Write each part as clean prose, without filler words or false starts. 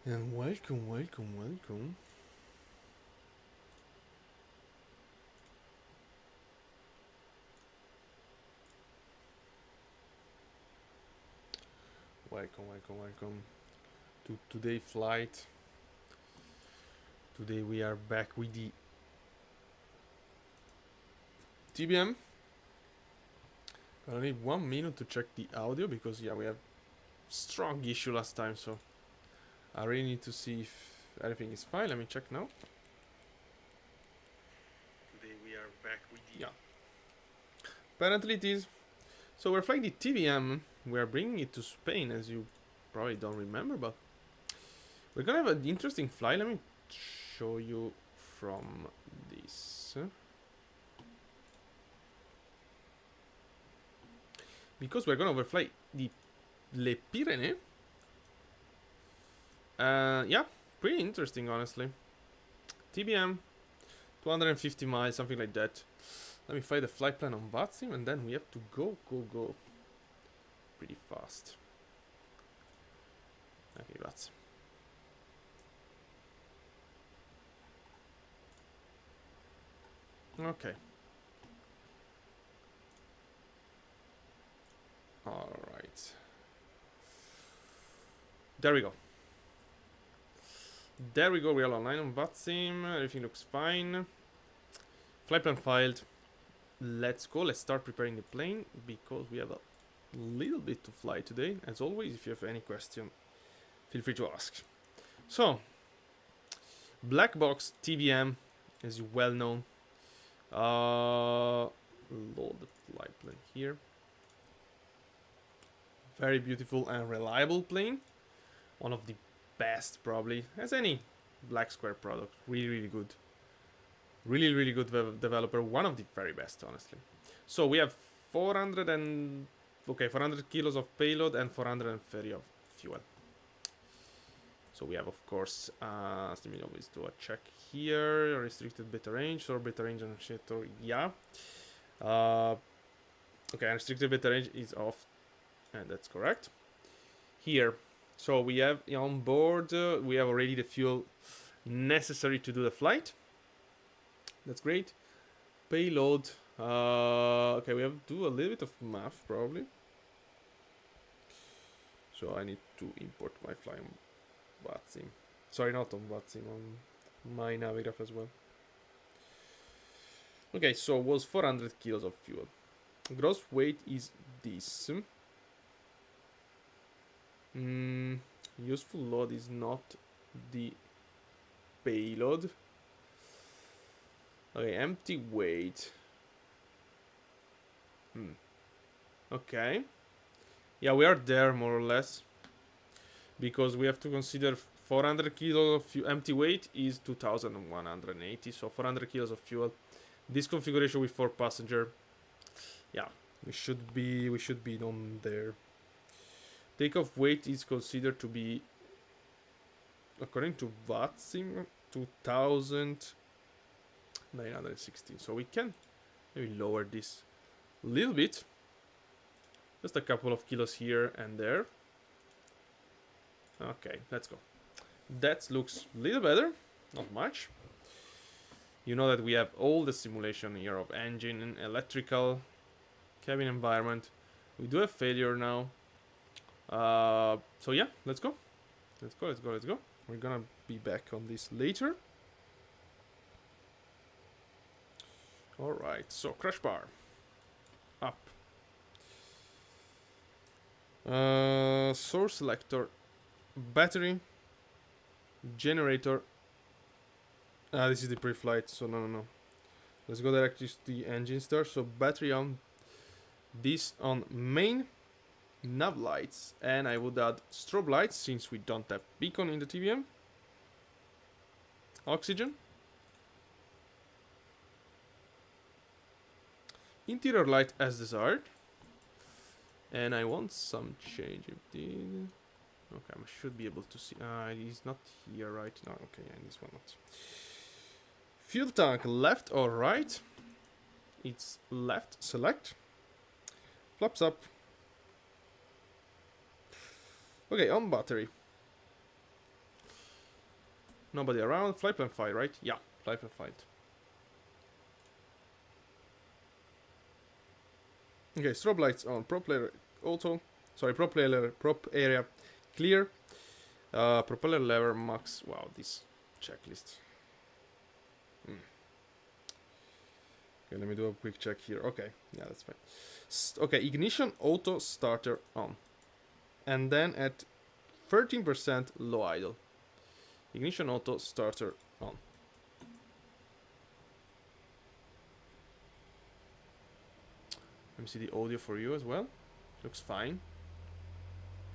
And welcome, welcome, welcome. Welcome to today's flight. Today we are back with the TBM. I need 1 minute to check the audio because we have strong issue last time, so I really need to see if everything is fine. Let me check now. Today we are back with the apparently it is. So we're flying the TBM. We are bringing it to Spain, as you probably don't remember, but we're gonna have an interesting flight. Let me show you from this. Because we're gonna overfly the Les Pyrenees. Yeah, pretty interesting, honestly. TBM, 250 miles, something like that. Let me find the flight plan on VATSIM, and then we have to go pretty fast. Okay, VATSIM. Okay. Alright. There we go. There we go, we are online on VATSIM. Everything looks fine. Flight plan filed. Let's go, let's start preparing the plane because we have a little bit to fly today. As always, if you have any question, feel free to ask. So, black box TBM, as you well know. Load the flight plane here. Very beautiful and reliable plane. One of the best, probably, as any black square product. Really good. Really good developer. One of the very best, honestly. So we have 400 kilos of payload and 430 of fuel. So we have, of course, let me always do a check here. Restricted beta range, so beta range and shifter, yeah. Okay, restricted beta range is off, and that's correct. Here, so we have on board, we have already the fuel necessary to do the flight. That's great. Payload. Okay, we have to do a little bit of math, probably. So I need to import my flying VATSIM. Sorry, not on VATSIM, on my Navigraph as well. Okay, so it was 400 kilos of fuel. Gross weight is this. Useful load is not the payload. Okay, empty weight. Okay. Yeah, we are there more or less. Because we have to consider 400 kilos of empty weight is 2,180. So 400 kilos of fuel. This configuration with 4 passenger. Yeah, we should be on there. Takeoff weight is considered to be, according to VATSIM, 2,916. So we can maybe lower this a little bit. Just a couple of kilos here and there. Okay, let's go. That looks a little better. Not much. You know that we have all the simulation here of engine and electrical, cabin environment. We do have failure now. So yeah, let's go. Let's go. We're gonna be back on this later. Alright, so crash bar. Up. Source selector. Battery. Generator. This is the pre-flight, so no. Let's go directly to the engine start. So battery on. This on main. Nav lights, and I would add strobe lights since we don't have beacon in the TBM. Oxygen. Interior light as desired. And I want some change if the... Okay, I should be able to see. He's not here, right? No, okay, and this one not. Fuel tank left or right? It's left. Select. Flaps up. Okay, on battery. Nobody around. Flight plan flight, right? Yeah, flight plan flight. Okay, strobe lights on. Prop layer auto. Sorry, prop area clear. Propeller lever max. Wow, this checklist. Okay, let me do a quick check here. Okay, yeah, that's fine. Okay, ignition auto starter on. And then at 13% low idle. Ignition auto starter on. Let me see the audio for you as well. Looks fine.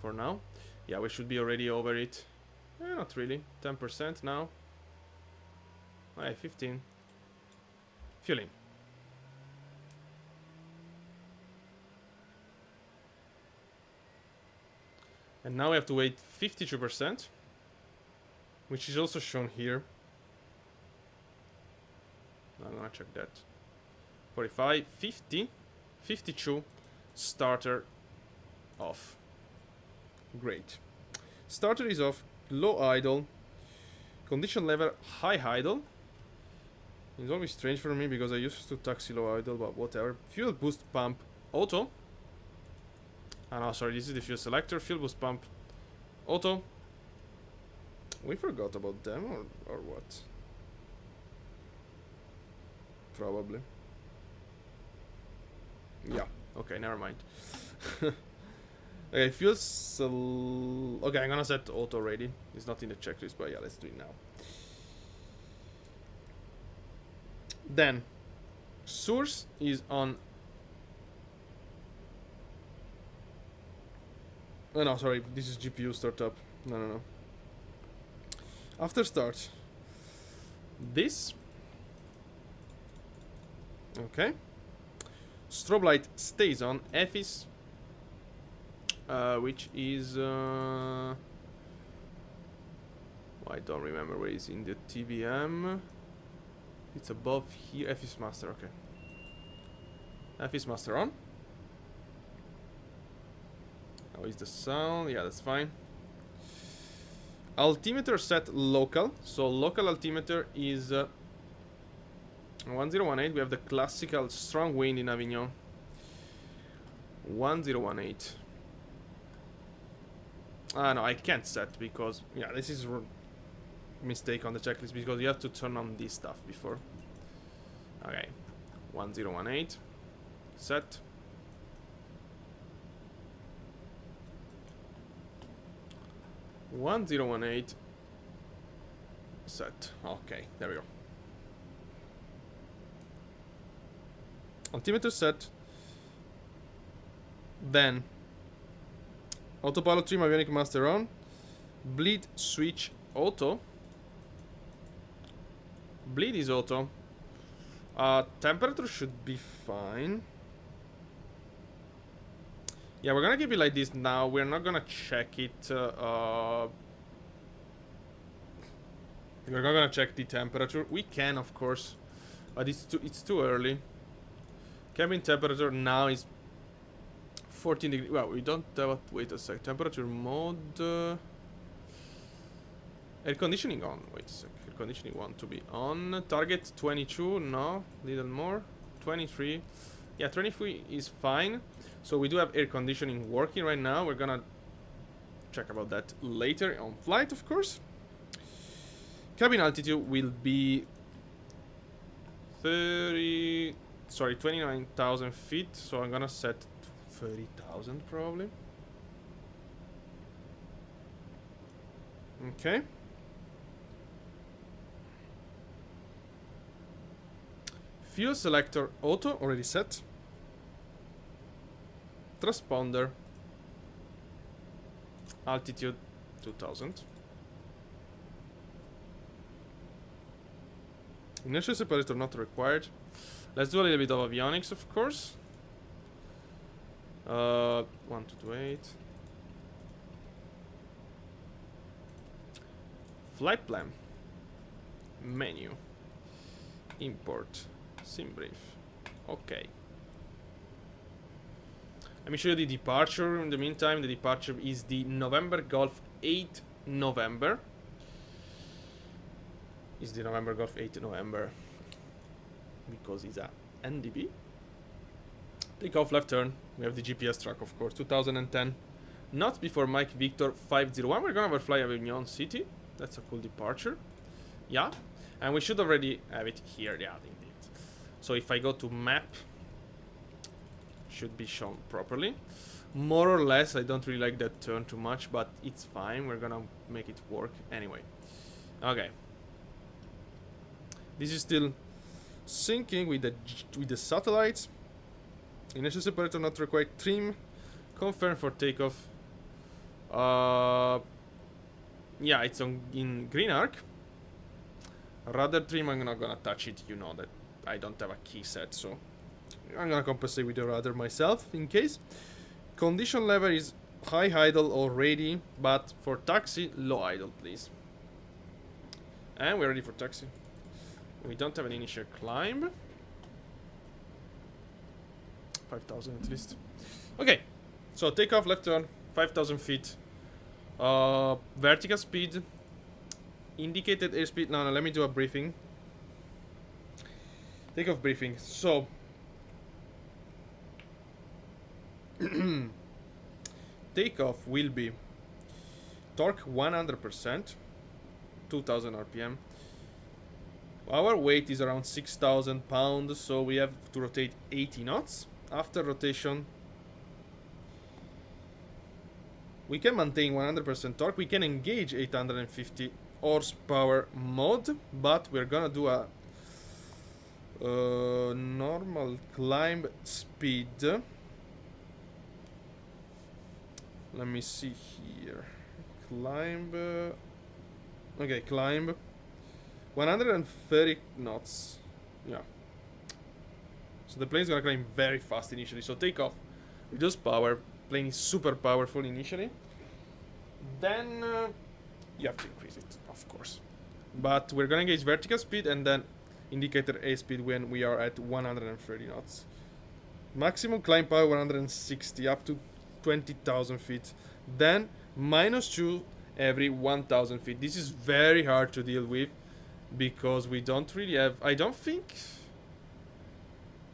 For now. Yeah, we should be already over it. Not really. 10% now. Alright, 15. Fueling. And now we have to wait 52%, which is also shown here. I'm gonna check that. 45, 50, 52, starter off. Great. Starter is off, low idle, condition level high idle. It's always strange for me because I used to taxi low idle, but whatever. Fuel boost pump auto. Ah no, sorry, this is the fuel selector. Fuel boost pump auto. We forgot about them or what? Probably. Yeah, okay, never mind. Okay, okay, I'm gonna set auto ready. It's not in the checklist, but yeah, let's do it now. Then, source is on. Oh no, sorry, this is GPU startup. No. After start, this. Okay. Strobe light stays on. F is. Which is. I don't remember where it's in the TBM. It's above here. F is master, okay. F is master on. How is the sound? Yeah, that's fine. Altimeter set local. So local altimeter is 1018. We have the classical strong wind in Avignon. 1018. No, I can't set because yeah, this is a mistake on the checklist because you have to turn on this stuff before. Okay, 1018. Set. Set. Okay, there we go. Altimeter set. Then autopilot trim avionic master on. Bleed switch auto. Bleed is auto. Temperature should be fine. Yeah, we're gonna keep it like this now. We're not gonna check it. We're not gonna check the temperature. We can, of course, but it's too early. Cabin temperature now is 14 degrees. Well, we don't have a, wait a sec. Temperature mode. Air conditioning on. Wait a sec. Air conditioning want to be on. Target 22. No, little more. 23. Yeah, 23 is fine. So we do have air conditioning working right now. We're gonna check about that later on flight, of course. Cabin altitude will be 29,000 feet. So I'm gonna set 30,000 probably. Okay. Fuel selector auto already set. Transponder. Altitude 2000. Inertial separator not required. Let's do a little bit of avionics, of course. 1228. Flight plan. Menu. Import. Sim brief. Okay. Let me show you the departure. In the meantime, the departure is the November Golf 8 November. is the November Golf 8 November, because it's a NDB. Take off, left turn. We have the GPS track, of course, 2010. Not before Mike Victor 501. We're gonna fly Avignon City. That's a cool departure. Yeah, and we should already have it here. Yeah, indeed. So if I go to map, should be shown properly. More or less, I don't really like that turn too much, but it's fine. We're gonna make it work anyway. Okay. This is still syncing with the satellites. Inertial separator not required. Trim confirm for takeoff. Yeah, it's in green arc. Rudder trim, I'm not gonna touch it. You know that I don't have a key set, so I'm gonna compensate with the rudder myself in case. Condition level is high idle already, but for taxi, low idle, please. And we're ready for taxi. We don't have an initial climb. 5,000 at least. Okay, so take off, left turn, 5,000 feet. Vertical speed. Indicated airspeed. No, let me do a briefing. Take off briefing. So takeoff will be torque 100%, 2000 RPM. Our weight is around 6,000 pounds, so we have to rotate 80 knots. After rotation, we can maintain 100% torque. We can engage 850 horsepower mode, but we're gonna do a normal climb speed. Let me see here. Climb. Okay, climb. 130 knots. Yeah. So the plane's gonna climb very fast initially. So take off. Reduce power. Plane is super powerful initially. Then you have to increase it, of course. But we're gonna engage vertical speed and then indicator airspeed when we are at 130 knots. Maximum climb power 160 up to 20,000 feet. Then -2 every 1,000 feet. This is very hard to deal with because we don't really have. I don't think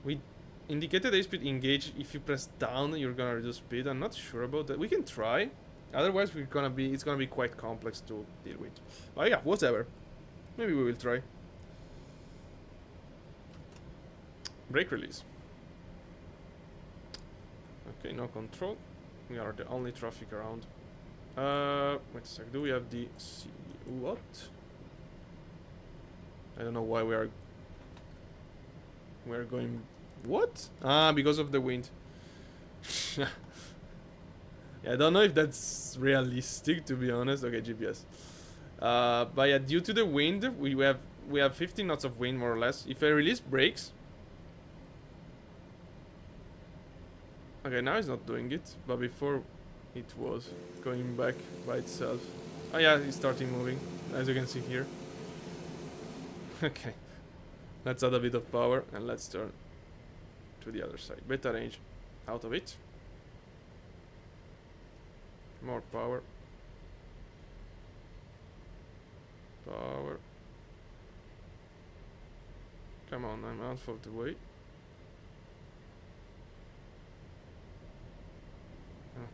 we indicated airspeed engage. If you press down, you're gonna reduce speed. I'm not sure about that. We can try. Otherwise, it's gonna be quite complex to deal with. But yeah, whatever. Maybe we will try. Brake release. Okay, no control. We are the only traffic around. Wait a sec. Do we have the what? I don't know why we are going. What? Ah, because of the wind. Yeah, I don't know if that's realistic, to be honest. Okay, GPS. But yeah, due to the wind, we have 15 knots of wind more or less. If I release brakes. Okay, now it's not doing it, but before it was going back by itself. Oh yeah, it's starting moving, as you can see here. Okay, let's add a bit of power and let's turn to the other side. Beta range out of it. More power. Power. Come on, I'm out of the way.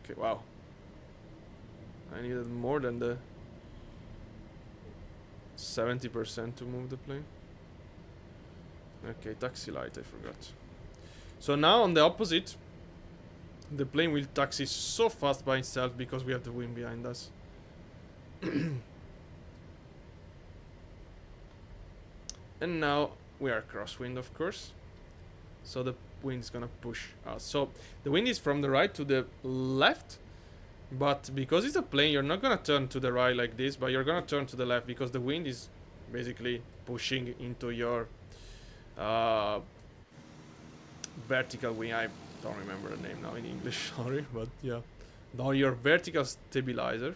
Okay, wow. I needed more than the 70% to move the plane. Okay, taxi light, I forgot. So now on the opposite, the plane will taxi so fast by itself because we have the wind behind us. And now we are crosswind, of course. So the wind's gonna push us. So the wind is from the right to the left, but because it's a plane, you're not gonna turn to the right like this, but you're gonna turn to the left because the wind is basically pushing into your vertical wing. I don't remember the name now in English, sorry, but yeah, now your vertical stabilizer.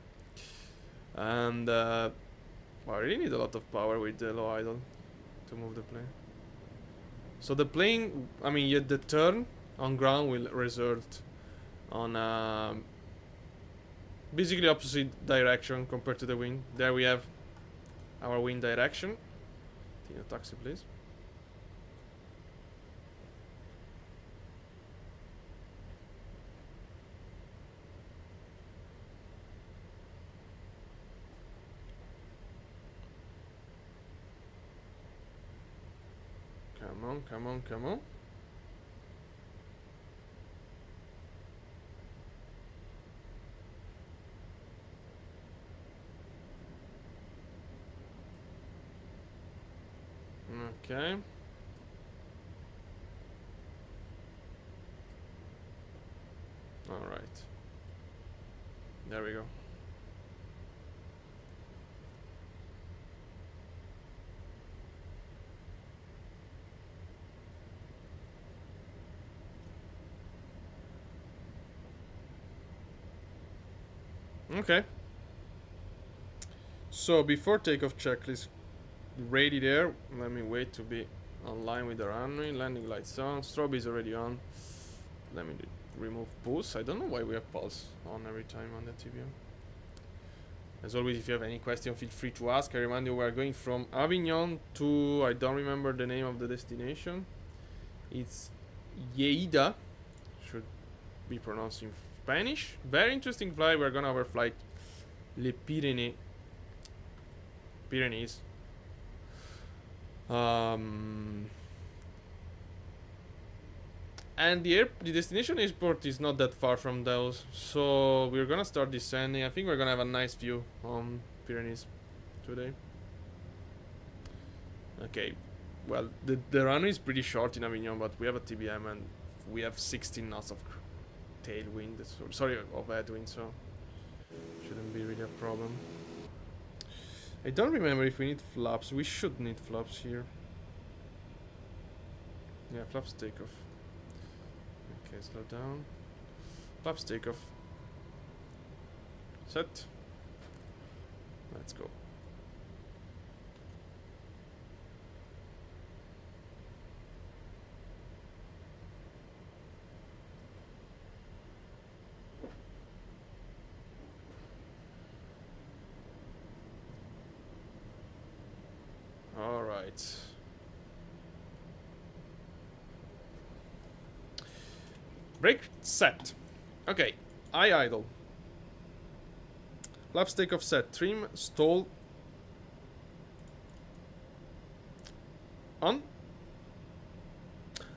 And well, I really need a lot of power with the low idle to move the plane. So the plane, I mean, the turn on ground will result on basically opposite direction compared to the wind. There we have our wind direction. Continue taxi, please. Come on, come on, come on. Okay. All right. There we go. Okay. So before takeoff checklist ready there. Let me wait to be online with the runway. Landing lights on. Strobe is already on. Let me remove pulse. I don't know why we have pulse on every time on the TBM. As always, if you have any question, feel free to ask. I remind you, we are going from Avignon to, I don't remember the name of the destination. It's Lleida. Should be pronounced in Spanish. Very interesting flight. We're gonna overflight Les Pyrenees. And the destination airport is not that far from those, so we're gonna start descending. I think we're gonna have a nice view on Pyrenees today. Okay, well, the runway is pretty short in Avignon, but we have a TBM and we have 16 knots of tailwind, sorry, of headwind, so shouldn't be really a problem. I don't remember if we need flaps. We should need flaps here. Yeah, flaps takeoff. Okay, slow down. Flaps takeoff. Set. Let's go. All right. Brake set. Okay, I idle. Flaps takeoff set. Trim, stall. On.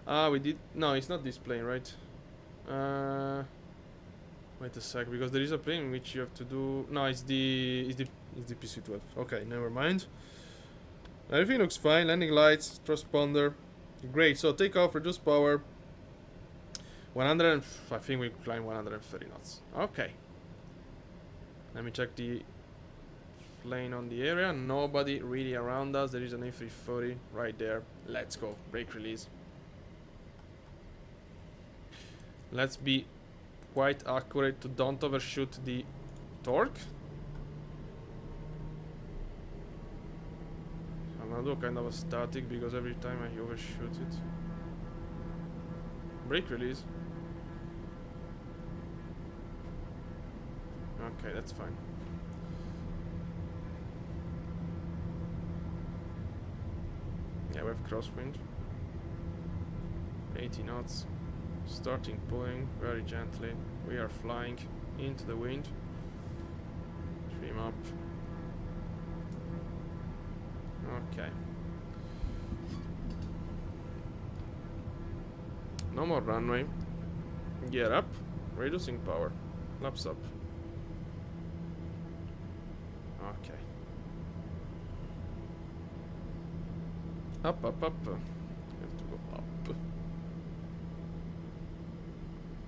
Ah, we did. No, it's not this plane, right? Wait a sec, because there is a plane in which you have to do. No, it's the PC-12. Okay, never mind. Everything looks fine. Landing lights, transponder. Great. So take off, reduce power. 100. I think we climb 130 knots. Okay. Let me check the plane on the area. Nobody really around us. There is an A340 right there. Let's go. Brake release. Let's be quite accurate to don't overshoot the torque. I'm gonna do kind of a static because every time I overshoot it. Brake release. Okay, that's fine. Yeah, we have crosswind. 80 knots. Starting pulling very gently. We are flying into the wind. Trim up. Okay. No more runway. Gear up. Reducing power. Flaps up. Okay. Up, up, up. We have to go up.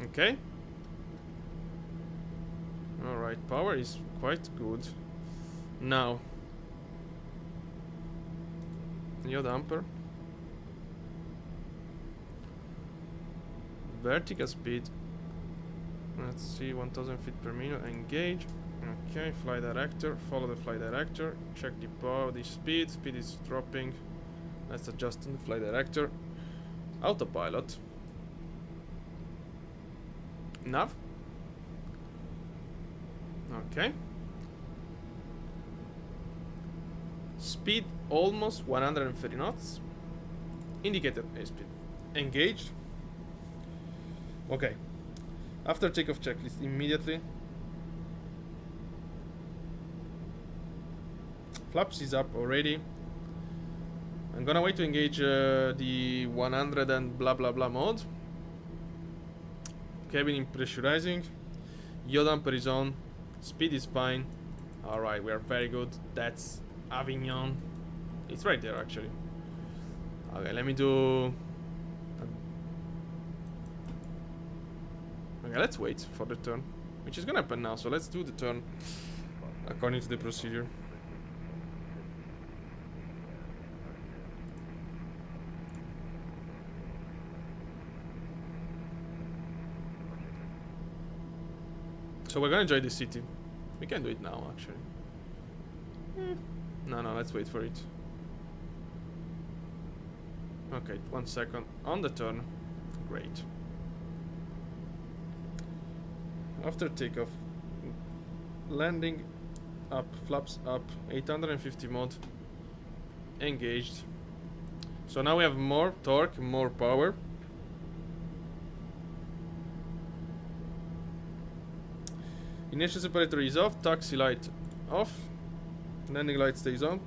Okay. Alright, power is quite good. Now. Yaw damper. Vertical speed. Let's see, 1000 feet per minute. Engage. Okay, fly director. Follow the fly director. Check the power, the speed. Speed is dropping. Let's adjust on the fly director. Autopilot. Nav. Okay. Speed almost 130 knots. Indicated airspeed. Engaged. Okay. After takeoff checklist immediately. Flaps is up already. I'm gonna wait to engage the 100 and blah blah blah mode. Cabin pressurizing. Yaw damper is on. Speed is fine. Alright, we are very good. That's Avignon. It's right there actually. Okay, let me do... Okay, let's wait for the turn. Which is gonna happen now, so let's do the turn according to the procedure. So we're gonna enjoy the city. We can do it now, actually. No, let's wait for it. Okay, 1 second. On the turn. Great. After takeoff. Landing up, flaps up, 850 mode. Engaged. So now we have more torque, more power. Inertial separator is off, taxi light off, landing light stays on,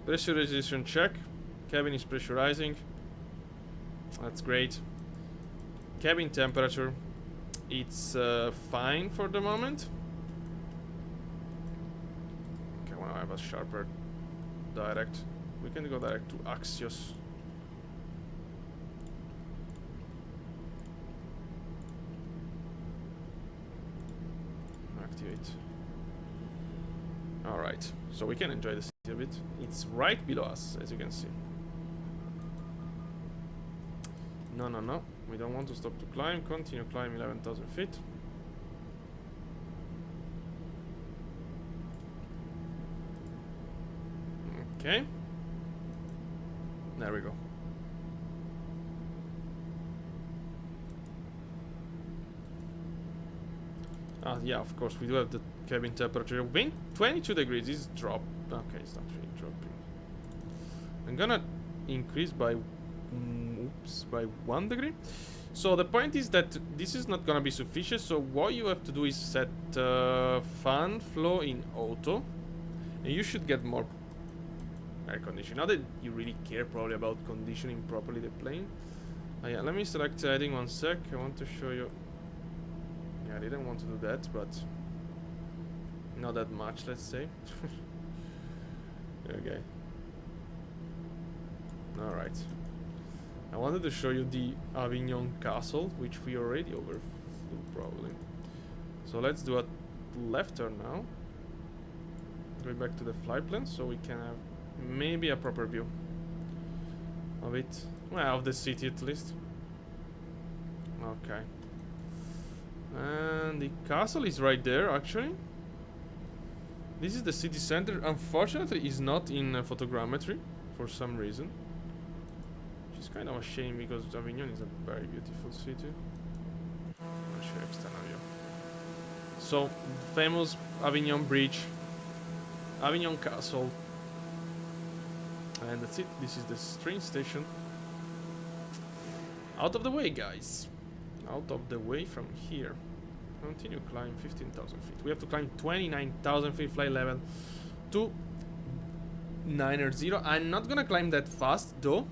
pressurization check, cabin is pressurizing, that's great. Cabin temperature, it's fine for the moment. Okay, I want to have a sharper direct, we can go direct to Axios. Activate. Alright, so we can enjoy the city a bit. It's right below us, as you can see. No, we don't want to stop to climb. Continue climb 11,000 feet. Okay. There we go. Yeah, of course, we do have the cabin temperature. Being 22 degrees is drop. Okay, it's not really dropping. I'm gonna increase by... by 1 degree. So the point is that this is not gonna be sufficient. So what you have to do is set fan flow in auto. And you should get more air conditioning. Not that you really care probably about conditioning properly the plane. Yeah, let me select heading 1 sec. I want to show you... I didn't want to do that, but not that much, let's say. Okay. Alright. I wanted to show you the Avignon castle, which we already overflew probably. So let's do a left turn now. Going back to the flight plan so we can have maybe a proper view of it. Well, of the city at least. Okay. And the castle is right there, actually. This is the city center. Unfortunately, it's not in photogrammetry for some reason. Which is kind of a shame because Avignon is a very beautiful city. I'll show you external view. So, famous Avignon Bridge, Avignon Castle. And that's it. This is the train station. Out of the way, guys. Out of the way from here. Continue climb 15,000 feet. We have to climb 29,000 feet flight level to 900. I'm not gonna climb that fast though.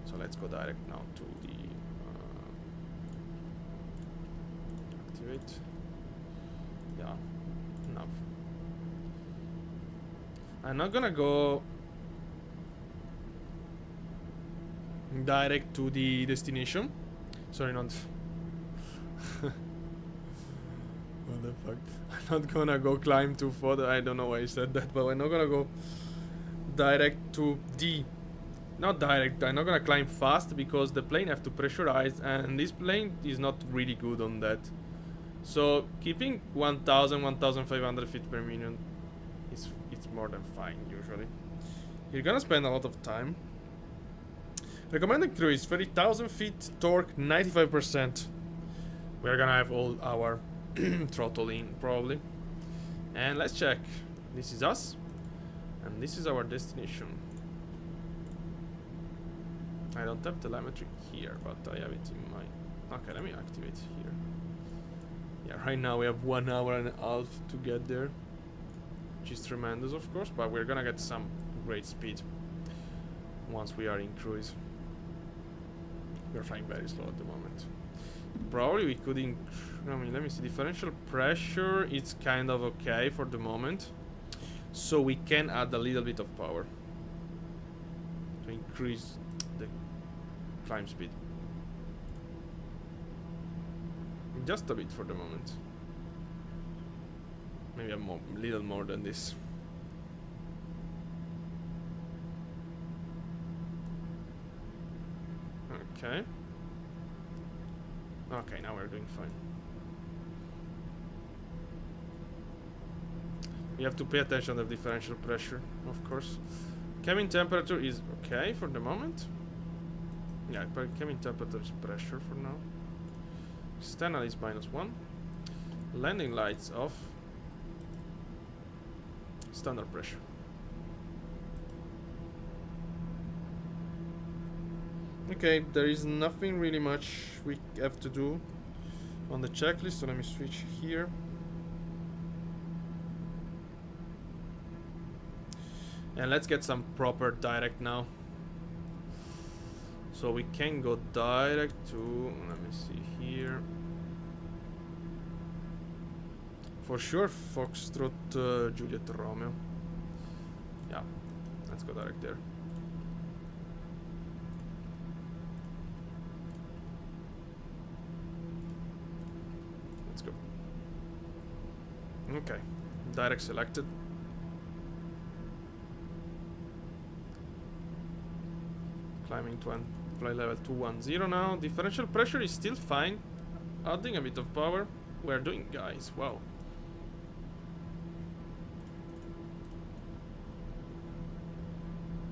So let's go direct now to the activate. Yeah, enough. I'm not gonna go direct to the destination. Sorry, not. What the fuck? I'm not gonna go climb too far. I don't know why I said that, but I'm not gonna go direct to the... Not direct, I'm not gonna climb fast because the plane have to pressurize and this plane is not really good on that. So keeping 1,000, 1,500 feet per minute it's more than fine usually. You're gonna spend a lot of time. Recommended cruise 30,000 feet, torque 95%. We're gonna have all our throttle in probably. And let's check. This is us. And this is our destination. I don't have telemetry here, but I have it in my... Okay, let me activate here. Yeah, right now we have 1 hour and a half to get there, which is tremendous, of course, but we're gonna get some great speed once we are in cruise. We're flying very slow at the moment. Probably we could I mean, let me see. Differential pressure, it's kind of okay for the moment. So we can add a little bit of power to increase the climb speed. Just a bit for the moment. Maybe a little more than this. Okay. Okay, now we're doing fine. We have to pay attention to the differential pressure, of course. Cabin temperature is okay for the moment. Yeah, cabin temperature is pressure for now. External is -1. Landing lights off. Standard pressure. Okay, there is nothing really much we have to do on the checklist, so let me switch here. And let's get some proper direct now. So we can go direct to, let me see here. For sure, Foxtrot, Juliet Romeo. Yeah, let's go direct there. Let's go. Okay, direct selected. Climbing to flight level 210 now. Differential pressure is still fine. Adding a bit of power. We're doing, guys. Wow.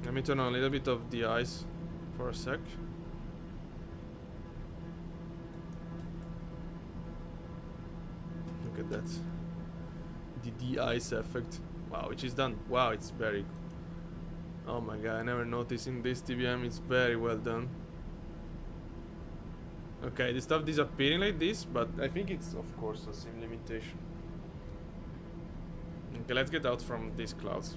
Let me turn on a little bit of the ice for a sec. Look at that. The de-ice effect. Wow, which is done. Wow, it's very... Oh my god, I never noticed in this TBM. It's very well done. Okay, the stuff disappearing like this, but I think it's of course a sim limitation. Okay, let's get out from these clouds.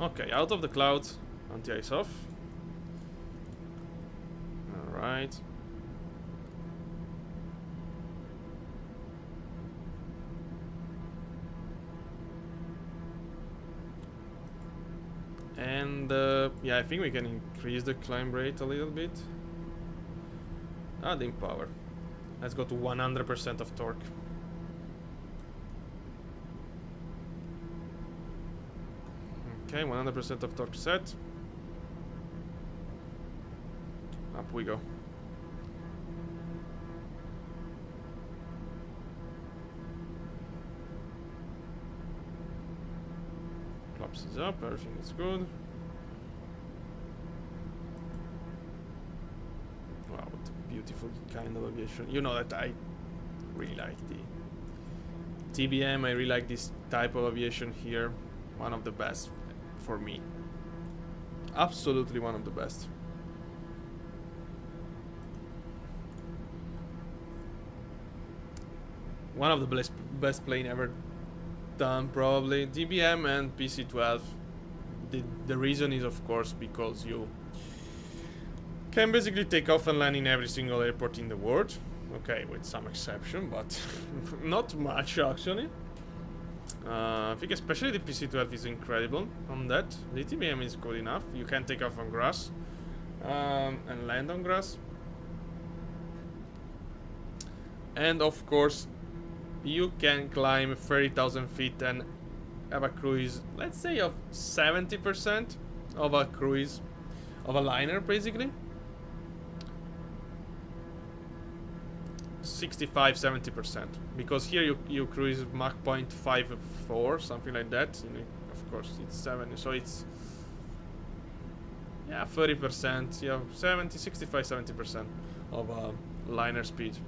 Okay, out of the clouds, anti-ice off. Alright. And yeah, I think we can increase the climb rate a little bit. Adding power. Let's go to 100% of torque. Okay, 100% of torque set. Up we go. Flaps is up, everything is good. Wow, what a beautiful kind of aviation. You know that I really like the TBM, I really like this type of aviation here. One of the best for me. Absolutely one of the best. One of the best plane ever done, probably. DBM and PC-12. The reason is, of course, because you can basically take off and land in every single airport in the world. Okay, with some exception, but not much actually. I think especially the PC-12 is incredible on that. The TBM is good enough. You can take off on grass and land on grass. And of course, you can climb 30,000 feet and have a cruise, let's say, of 70% of a cruise of a liner, basically. 65-70%, because here you cruise Mach 0.54, something like that. Of course, it's 7, so it's Yeah, 30%, yeah, 70, 65, 70% of liner speed,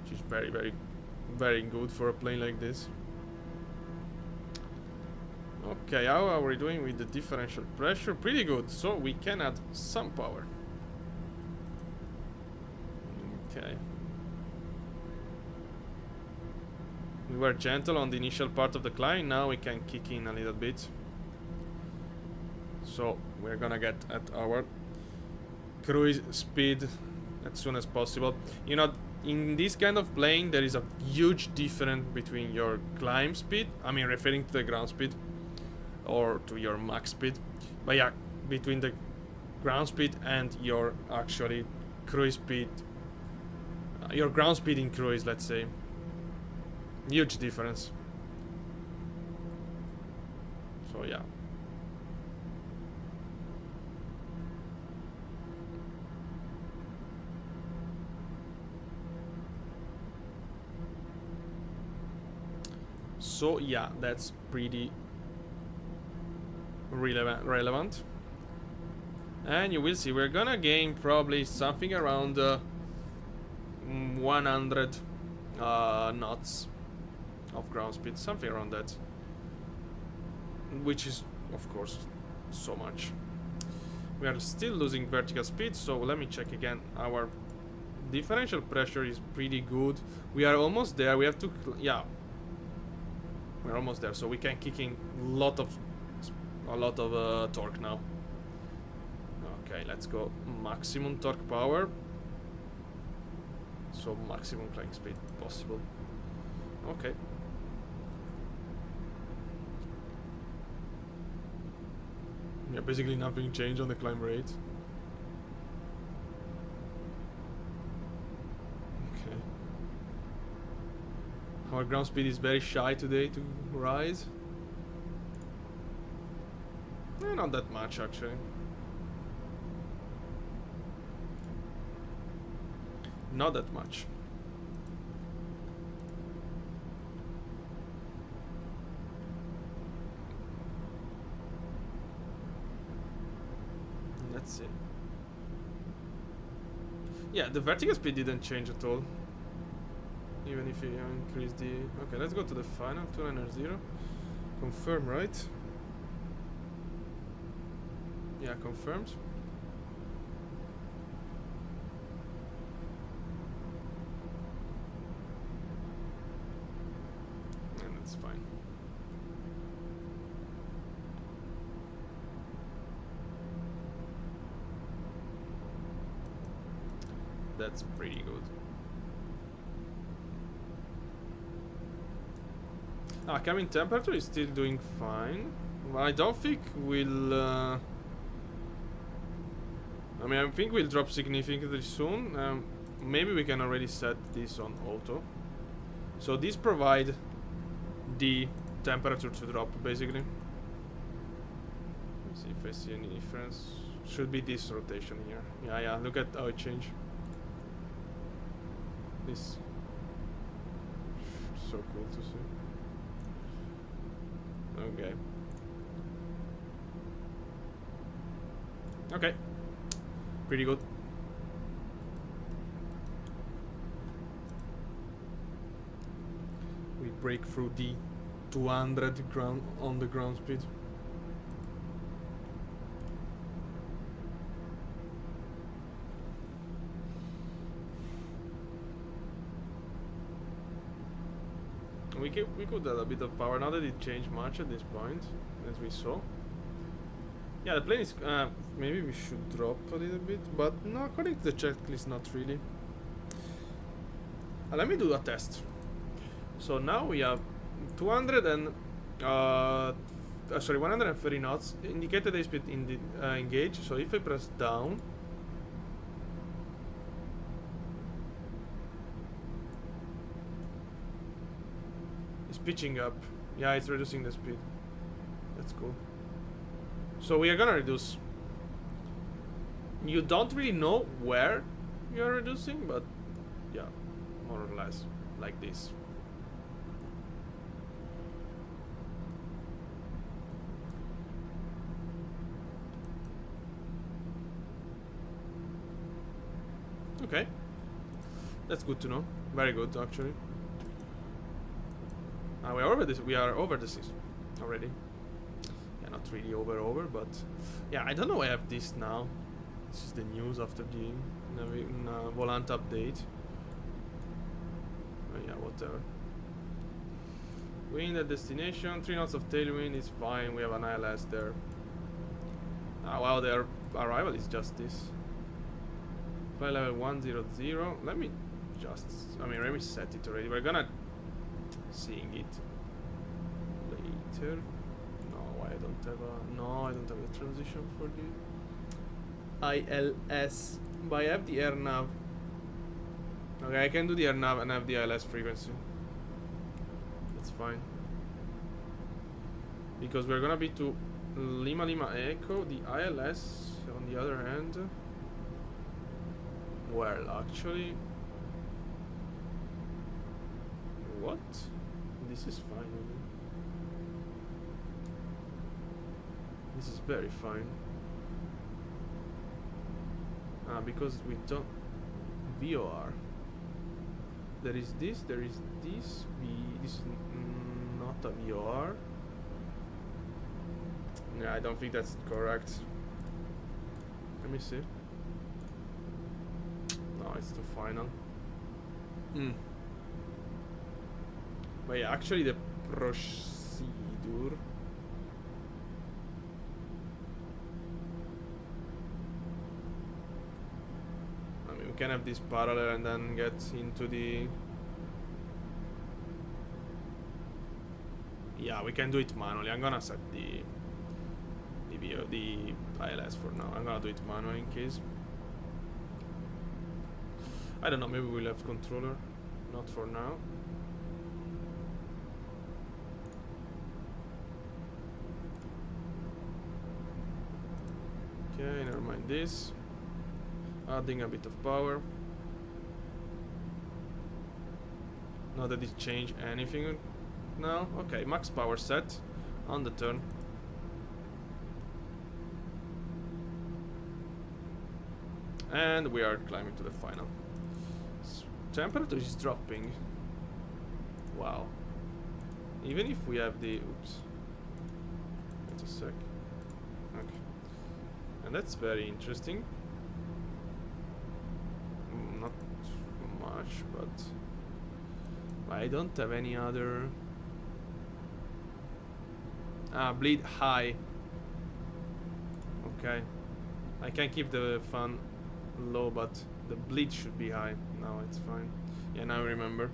which is very, very, very good for a plane like this. Okay, how are we doing with the differential pressure? Pretty good, so we can add some power. Okay. We were gentle on the initial part of the climb, now we can kick in a little bit. So we're gonna get at our cruise speed as soon as possible. You know, in this kind of plane there is a huge difference between your climb speed, I mean referring to the ground speed, or to your max speed, but yeah, between the ground speed and your actually cruise speed, your ground speed in cruise, let's say. Huge difference. So yeah. So yeah, that's pretty relevant. And you will see we're gonna gain probably something around 100 knots of ground speed, something around that, which is of course so much. We are still losing vertical speed, so let me check again. Our differential pressure is pretty good. We are almost there. We have to, yeah, we're almost there, so we can kick in a lot of torque now. Okay, let's go maximum torque power, so maximum climb speed possible. Okay. Yeah, basically nothing changed on the climb rate. Okay. Our ground speed is very shy today to rise. Not that much actually. Not that much. Let's see. Yeah, the vertical speed didn't change at all. Even if you increase the... Okay, let's go to the final, 290. Confirm, right? Yeah, confirmed. And that's fine. That's pretty good. Cabin temperature is still doing fine. Well, I don't think we'll... I mean, I think we'll drop significantly soon. Maybe we can already set this on auto. So these provide the temperature to drop, basically. Let's see if I see any difference. Should be this rotation here. Yeah, look at how it changed. This. So cool to see. Okay. Okay. Pretty good. We break through the 200 ground on the ground speed. We could add a bit of power, not that it changed much at this point, as we saw. Yeah, the plane is... maybe we should drop a little bit, but no, according to the checklist, not really. Let me do a test. So now we have 130 knots, indicated airspeed in the engage. So if I press down, it's pitching up. Yeah, it's reducing the speed. That's cool. So we are gonna reduce. You don't really know where you're reducing, but yeah, more or less like this. Okay. That's good to know. Very good, actually. We are over the system already. Yeah, not really over, but yeah, I don't know. I have this now. This is the news after the Volant update. Yeah, whatever. Wind at destination, 3 knots of tailwind is fine. We have an ILS there. Wow, their arrival is just this. Flight level 100. Let me just, let me set it already. We're gonna seeing it later. No, I don't have a transition for the ILS. But I have the air nav. Okay, I can do the air nav and have the ILS frequency. That's fine. Because we're gonna be to Lima Echo, the ILS on the other hand. Well, actually, what? This is fine. Really. This is very fine. Because we don't VOR. There is this. This is not a VOR. Yeah, I don't think that's correct. Let me see. No, it's too final. But yeah, actually the procedure. I mean, we can have this parallel and then get into the... Yeah, we can do it manually. I'm gonna set the ILS for now. I'm gonna do it manually in case. I don't know, maybe we'll have controller. Not for now. Okay, never mind this. Adding a bit of power. Not that it changed anything now. Okay, max power set on the turn. And we are climbing to the final. Temperature is dropping. Wow. Even if we have the... Oops. Wait a sec. Okay. And that's very interesting. Not much, but... I don't have any other... bleed high. Okay. I can keep the fan low, but the bleed should be high. Now it's fine. Yeah, now I remember.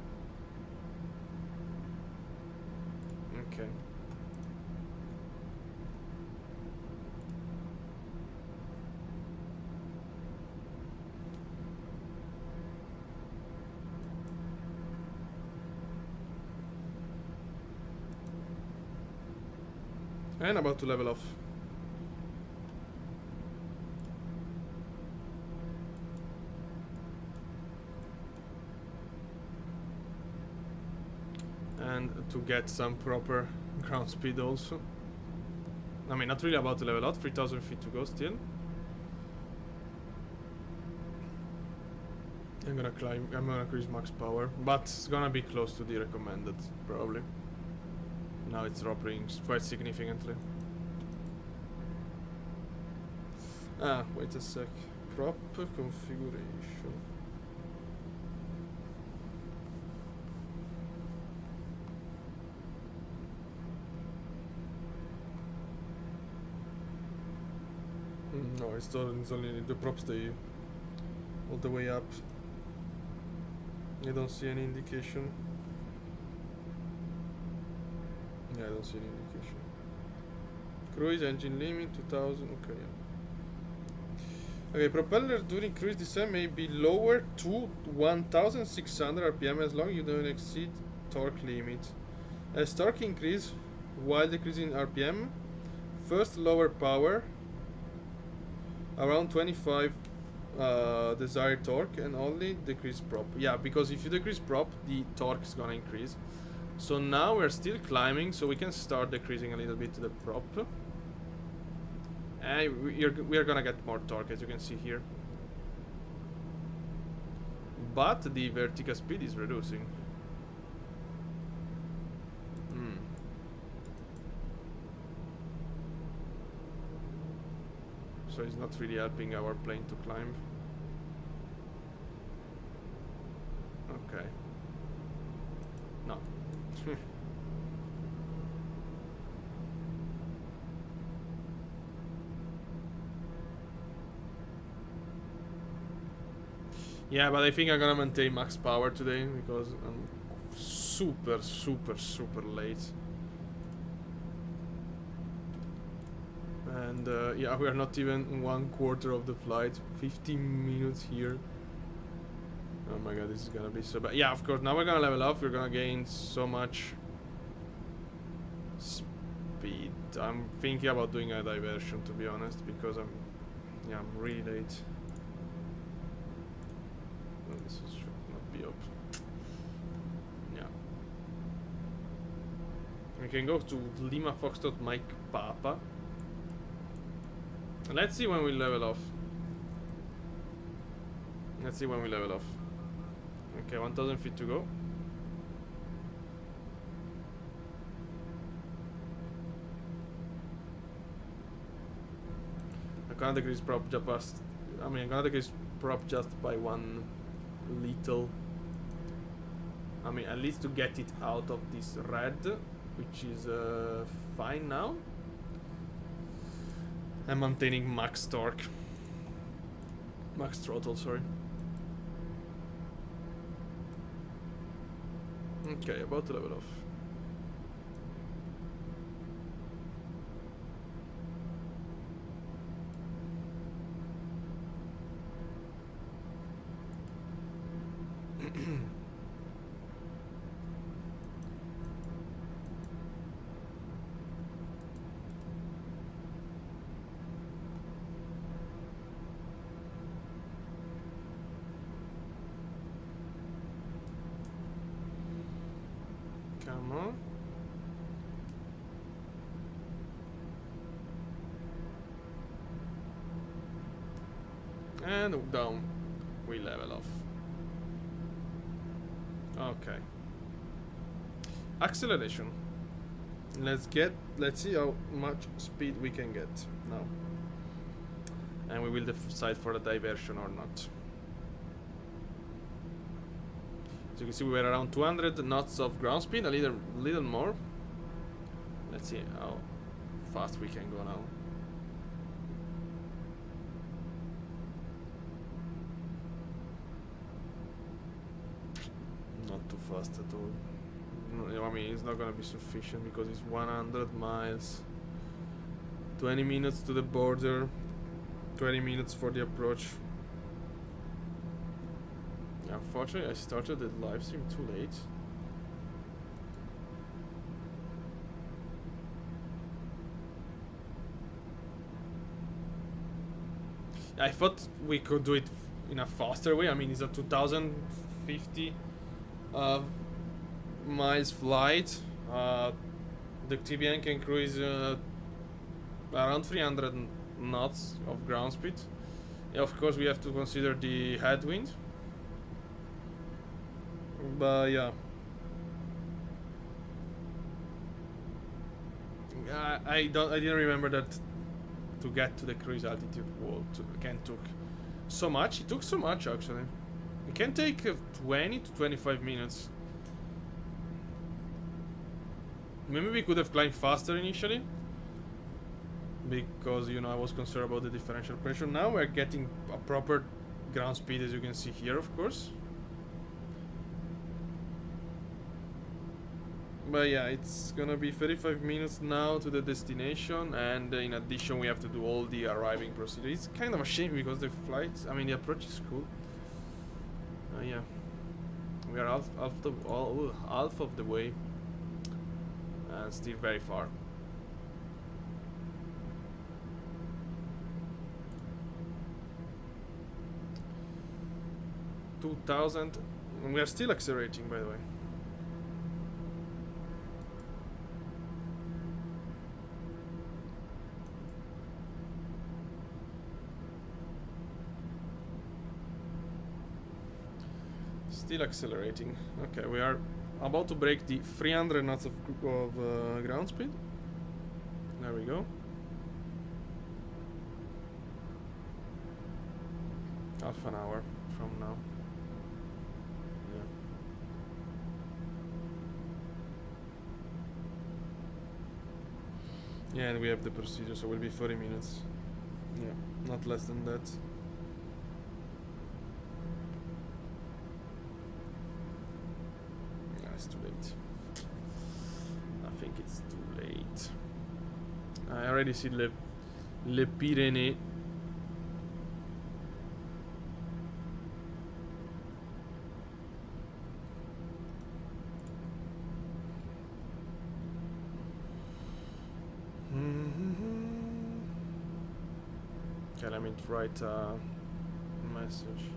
Okay. And about to level off. And to get some proper ground speed also. I mean, not really about to level out, 3000 feet to go still. I'm gonna climb, I'm gonna increase max power, but it's gonna be close to the recommended, probably. Now it's dropping quite significantly. Wait a sec. Prop configuration. No, it's only the props stay all the way up. I don't see any indication. Yeah, I don't see any indication. Cruise engine limit 2000. Okay. Yeah. Okay, propeller during cruise descent may be lowered to 1600 RPM as long as you don't exceed torque limit. As torque increase while decreasing RPM, first lower power around 25 desired torque and only decrease prop. Yeah, because if you decrease prop, the torque is gonna increase. So now we're still climbing, so we can start decreasing a little bit to the prop. And we are gonna get more torque, as you can see here. but the vertical speed is reducing. So it's not really helping our plane to climb. Okay. No. Yeah, but I think I'm gonna maintain max power today because I'm super late. And yeah, we are not even 1/4 of the flight. 15 minutes here. Oh my god, this is gonna be so bad. Yeah, of course, now we're gonna level up. We're gonna gain so much speed. I'm thinking about doing a diversion, to be honest, because I'm really late. Well, this should not be up. Yeah. We can go to Lima Foxtrot Mike Papa. Let's see when we level off. Let's see when we level off. Okay, 1000 feet to go. I can't decrease prop just. I mean, I can't decrease prop just by one little. I mean, at least to get it out of this red, which is fine now. I'm maintaining max torque. Max throttle, sorry. Okay, about to level off. Come on. And down. We level off. Okay. Acceleration. Let's see how much speed we can get now. And we will decide for a diversion or not. So you can see we were around 200 knots of ground speed, a little more. Let's see how fast we can go now. Not too fast at all. No, I mean, it's not gonna be sufficient because it's 100 miles. 20 minutes to the border. 20 minutes for the approach. Unfortunately, I started the live stream too late. I thought we could do it in a faster way. I mean, it's a 2050 miles flight. The TBN can cruise around 300 knots of ground speed. Yeah, of course, we have to consider the headwind. But yeah, I didn't remember that to get to the cruise altitude took so much. It took so much actually. It can take 20 to 25 minutes. Maybe we could have climbed faster initially, because I was concerned about the differential pressure. Now we're getting a proper ground speed, as you can see here, of course. But yeah, it's gonna be 35 minutes now to the destination, and in addition we have to do all the arriving procedure. It's kind of a shame because the the approach is cool. Yeah, we are half of the way, and still very far. $2,000, and we are still accelerating, by the way. Still accelerating. Okay, we are about to break the 300 knots of ground speed. There we go. Half an hour from now. Yeah, and we have the procedure, so it will be 40 minutes. Yeah, not less than that. Yeah, it's too late. I think it's too late. I already see Le Pyrenees. Okay, let me write a message here.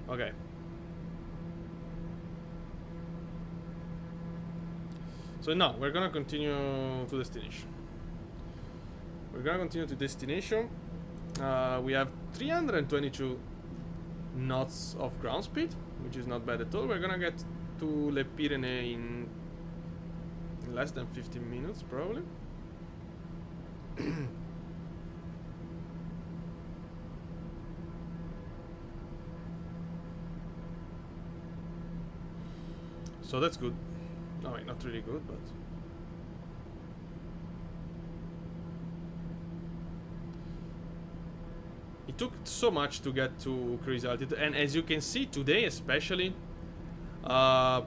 Okay. So now we're gonna continue to destination. We're gonna continue to destination. We have 322 knots of ground speed, which is not bad at all. We're gonna get to Le Pyrenees in less than 15 minutes, probably. So that's good. No, wait, not really good, but it took so much to get to cruise altitude, and as you can see today, especially, I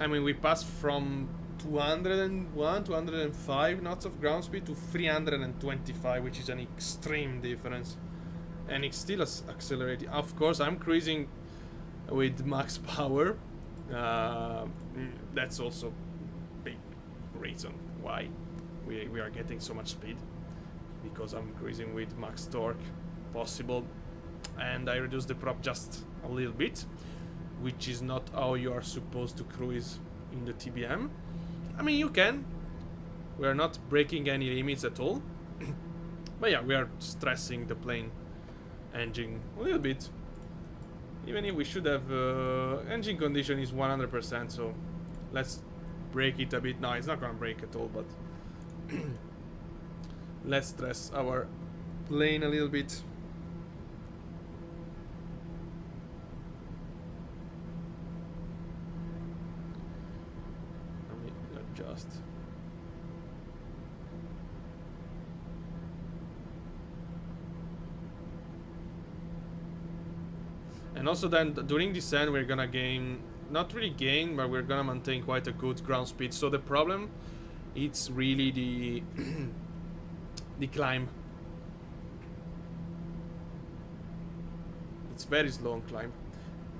mean, we passed from 201, 205 knots of ground speed to 325, which is an extreme difference, and it's still accelerating. Of course, I'm cruising with max power. That's also big reason why we are getting so much speed, because I'm cruising with max torque possible, and I reduced the prop just a little bit, which is not how you are supposed to cruise in the TBM. I mean, you can. We are not breaking any limits at all. But yeah, we are stressing the plane engine a little bit. Even if we should have engine condition is 100%, so let's break it a bit. No, it's not gonna break at all, but let's stress our plane a little bit. Let me adjust. And also then during descent we're gonna gain, not really gain, but we're gonna maintain quite a good ground speed. So the problem, it's really the the climb. It's very slow on climb.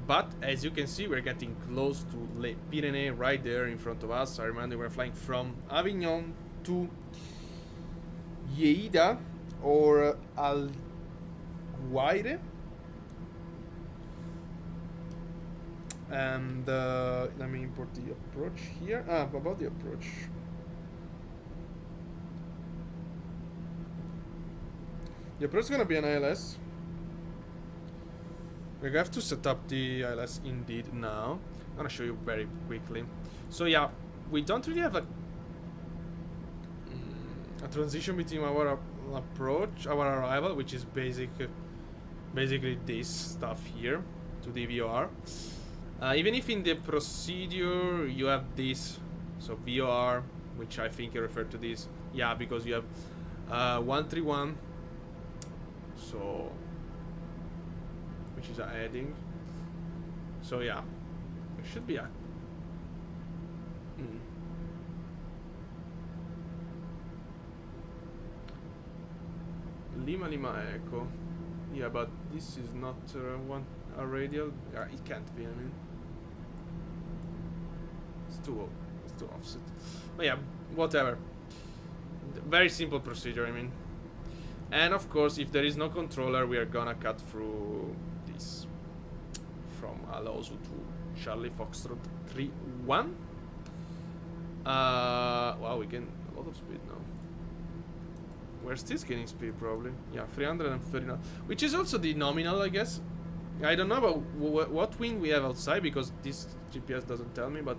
But as you can see, we're getting close to Les Pyrenees right there in front of us. I remember we're flying from Avignon to Lleida or Alguaire. And let me import the approach here. About the approach. The approach is gonna be an ILS. We have to set up the ILS indeed now. I'm gonna show you very quickly. So yeah, we don't really have a transition between our approach, our arrival, which is basically this stuff here to the VOR. Even if in the procedure you have this, so VOR, which I think you refer to this, yeah, because you have 131, so which is a heading. So yeah, it should be a. Lima Lima Echo. Yeah, but this is not a radial. It can't be. I mean, it's too offset. But yeah, whatever. Very simple procedure. I mean, and of course, if there is no controller, we are gonna cut through this from Alonso to Charlie Foxtrot 3-1. Wow, we gain a lot of speed now. We're still gaining speed, probably. Yeah, 330 knots, which is also the nominal, I guess. I don't know about what wind we have outside because this GPS doesn't tell me, but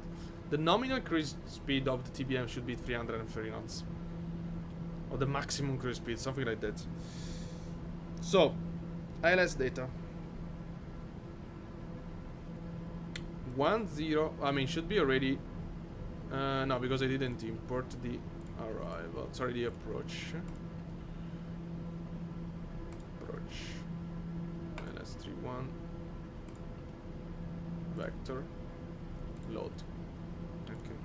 the nominal cruise speed of the TBM should be 330 knots. Or the maximum cruise speed, something like that. So, ILS data. 10, I mean, should be already... no, because I didn't import the arrival. Sorry, the approach. LS31 vector load. Okay,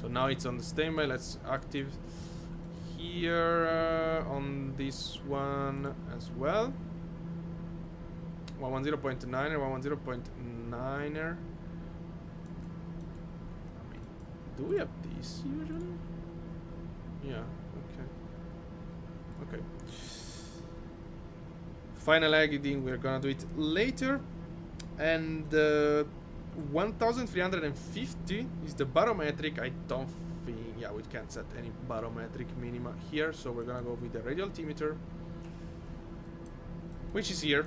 so now it's on the standby. Let's active here on this one as well. 110.9er, 110.9er. I mean, do we have this usually? Yeah. Okay. Okay. Final editing, we're gonna do it later. And 1350 is the barometric. I don't think, yeah, we can't set any barometric minima here, so we're gonna go with the radial altimeter, which is here,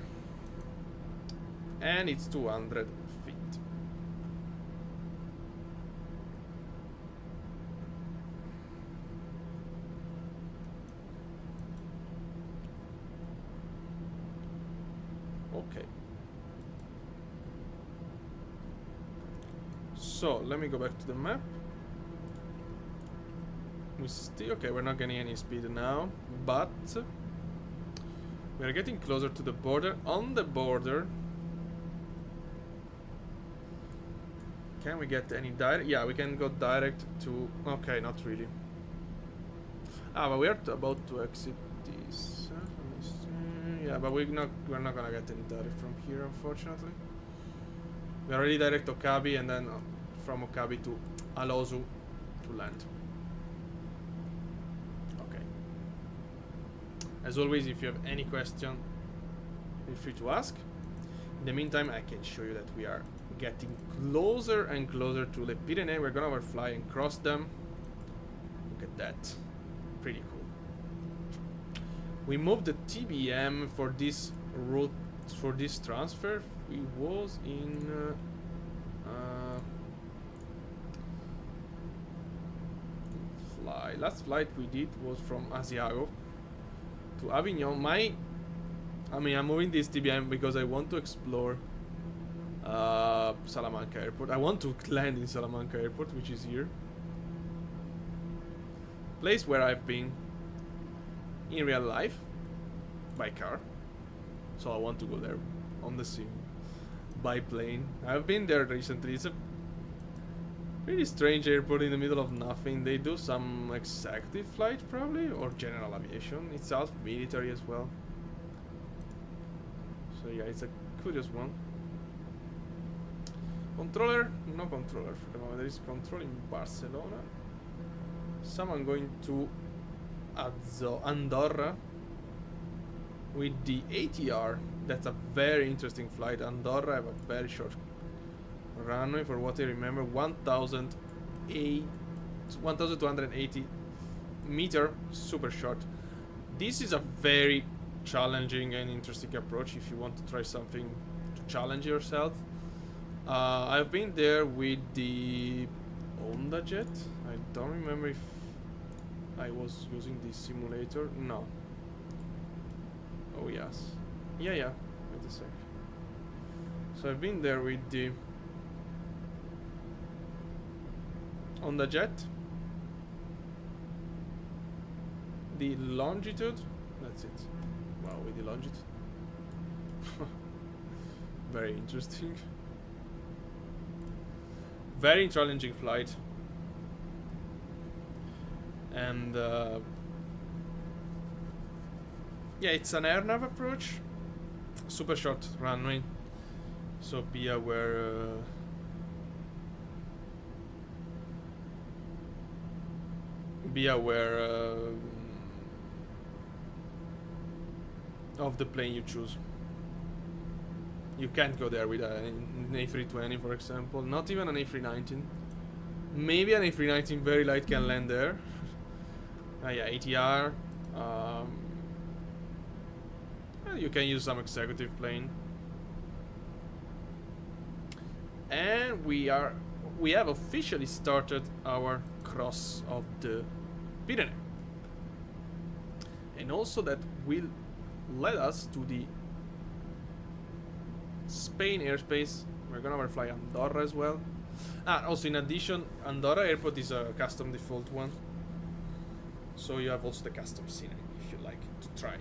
and it's 200 feet. Okay. So let me go back to the map. We still okay. We're not getting any speed now, but we are getting closer to the border. On the border, can we get any direct? Yeah, we can go direct to. Okay, not really. Ah, but we are about to exit this. Yeah, but we're not gonna get any direct from here, unfortunately. We already direct Okabe and then from Okabe to Alozu to land. Okay. As always, if you have any question, feel free to ask. In the meantime, I can show you that we are getting closer and closer to the Pyrenees. We're gonna overfly and cross them. Look at that. Pretty cool. We moved the TBM for this route, for this transfer. We was in last flight we did was from Asiago to Avignon. I mean, I'm moving this TBM because I want to explore Salamanca Airport. I want to land in Salamanca Airport, which is here. Place where I've been in real life by car, so I want to go there on the sim by plane. I've been there recently. It's a pretty strange airport in the middle of nothing. They do some executive flight probably, or general aviation. It's half military as well, so yeah, it's a curious one. Controller? No controller for the moment. There is control in Barcelona. Someone going to Andorra with the ATR. That's a very interesting flight. Andorra have a very short runway, for what I remember, 1,280 meter, super short. This is a very challenging and interesting approach if you want to try something to challenge yourself. I've been there with the Honda Jet. I don't remember if I was using the simulator. No. Oh yes. Yeah. Wait a sec. So I've been there with the Honda Jet. The Longitude. That's it. Wow, with the Longitude. very interesting. Very challenging flight. And yeah, it's an air nav approach. Super short runway. So be aware. Be aware of the plane you choose. You can't go there with an A320, for example. Not even an A319. Maybe an A319 very light can land there. Yeah, ATR. You can use some executive plane. And we have officially started our cross of the Pyrenees. And also that will lead us to the Spain airspace. We're gonna overfly Andorra as well. Also in addition, Andorra airport is a custom default one. So you have also the custom scenery if you'd like to try.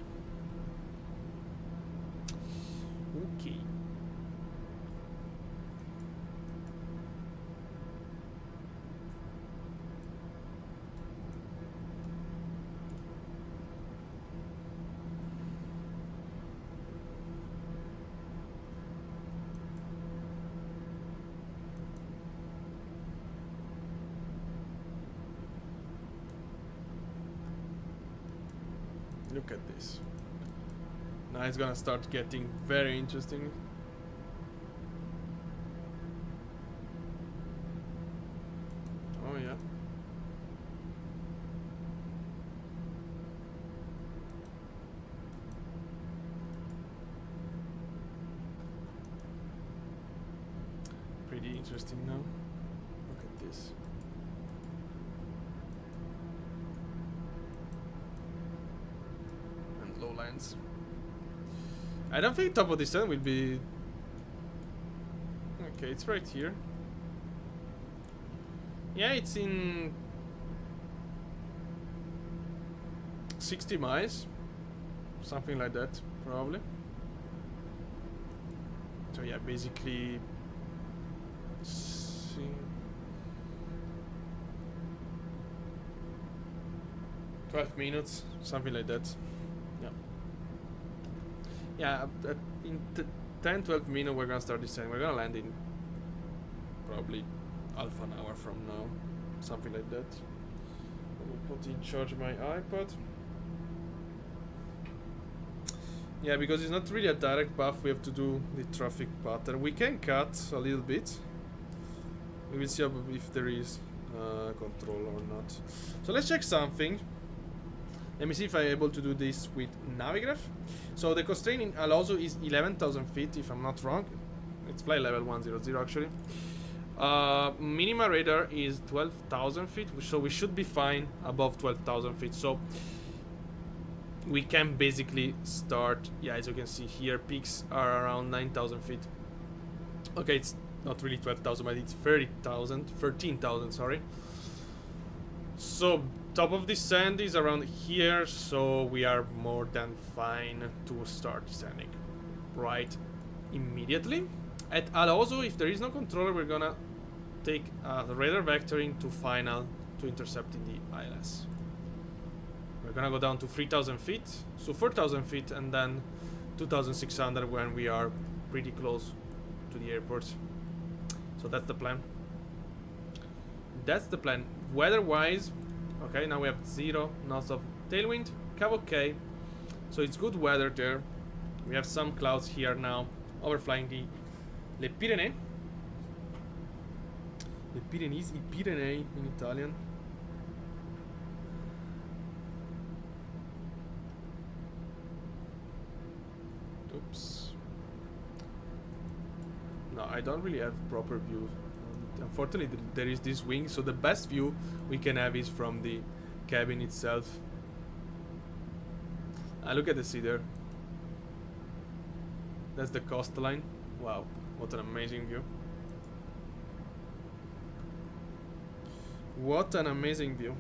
Okay. Look at this. Now it's gonna start getting very interesting. Oh yeah. Pretty interesting now. Look at this. Lowlands. I don't think top of the sun will be. Okay, it's right here. Yeah, it's in 60 miles, something like that, probably. So yeah, basically. 12 minutes, something like that. Yeah, in 10-12 minutes we're gonna start descending. We're gonna land in probably half an hour from now, something like that. I will put in charge my iPad. Yeah, because it's not really a direct path, we have to do the traffic pattern. We can cut a little bit. We will see if there is control or not. So let's check something. Let me see if I'm able to do this with Navigraph. So the constraint in Alonso is 11,000 feet, if I'm not wrong. It's flight level 100 actually. Minima radar is 12,000 feet, so we should be fine above 12,000 feet. So we can basically start, yeah, as you can see here, peaks are around 9,000 feet. Okay, it's not really 12,000, but it's 13,000, sorry. So top of descent is around here, so we are more than fine to start descending right immediately. At Alonso, if there is no controller, we're gonna take the radar vectoring to final to intercept in the ILS. We're gonna go down to 3,000 feet, so 4,000 feet, and then 2,600 when we are pretty close to the airport. So that's the plan. That's the plan. Weather-wise, okay, now we have 0 knots of tailwind, Cav okay, so it's good weather there. We have some clouds here now, overflying the Le Pyrenees. Le Pyrenees, I Pyrenei in Italian. Oops. No, I don't really have proper view. Unfortunately, there is this wing, so the best view we can have is from the cabin itself. Look at the sea there. That's the coastline. Wow, what an amazing view. What an amazing view.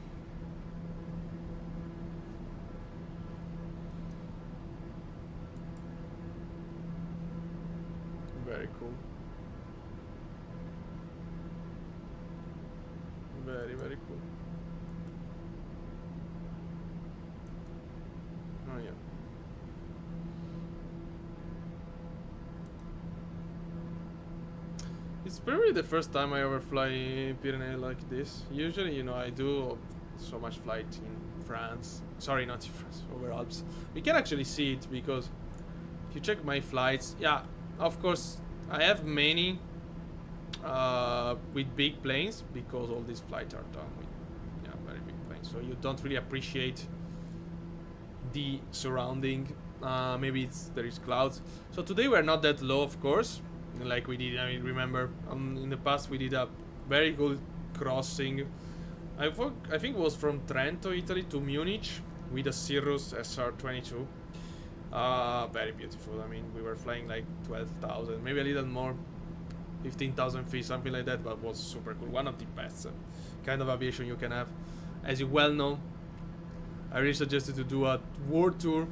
Very cool. Very, very cool. Oh yeah. It's probably the first time I ever fly Pyrenees like this. Usually, you know, I do so much flight in France. Sorry, not in France, over Alps. We can actually see it because if you check my flights, yeah, of course, I have many with big planes because all these flights are done with very big planes. So you don't really appreciate the surrounding. Maybe there is clouds. So today we're not that low, of course. Like we did, I mean, remember in the past we did a very good crossing. I think it was from Trento, Italy to Munich with a Cirrus SR-22. Very beautiful. I mean, we were flying like 12,000, maybe a little more, 15,000 feet, something like that, but it was super cool. One of the best kind of aviation you can have. As you well know, I really suggested to do a world tour,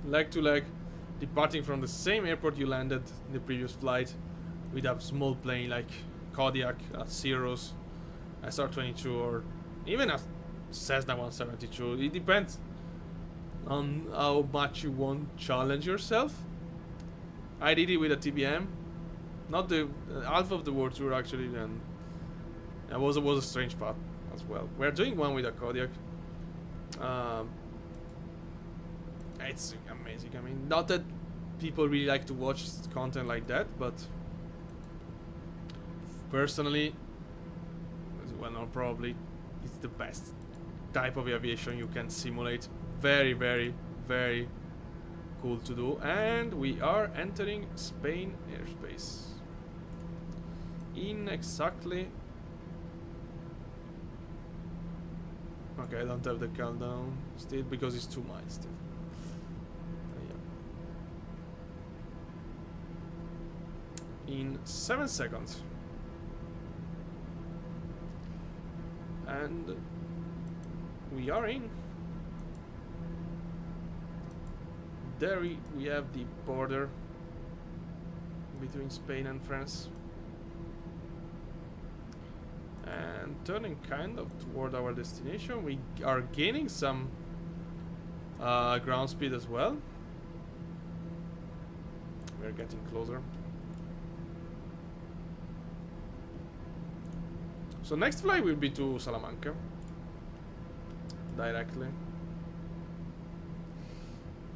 leg to leg, departing from the same airport you landed in the previous flight with a small plane like Kodiak, a Cirrus, SR-22, or even a Cessna 172. It depends on how much you want to challenge yourself. I did it with a TBM, not the half of the world tour actually, and it was a strange path as well. We're doing one with a Kodiak. It's amazing. I mean, not that people really like to watch content like that, but personally, as well known, probably it's the best type of aviation you can simulate. Very, very, very cool to do. And we are entering Spain airspace in exactly. Okay, I don't have the countdown still because it's 2 miles still. In 7 seconds. And we are in. There we have the border between Spain and France. And turning kind of toward our destination, we are gaining some ground speed as well. We're getting closer. So next flight will be to Salamanca directly.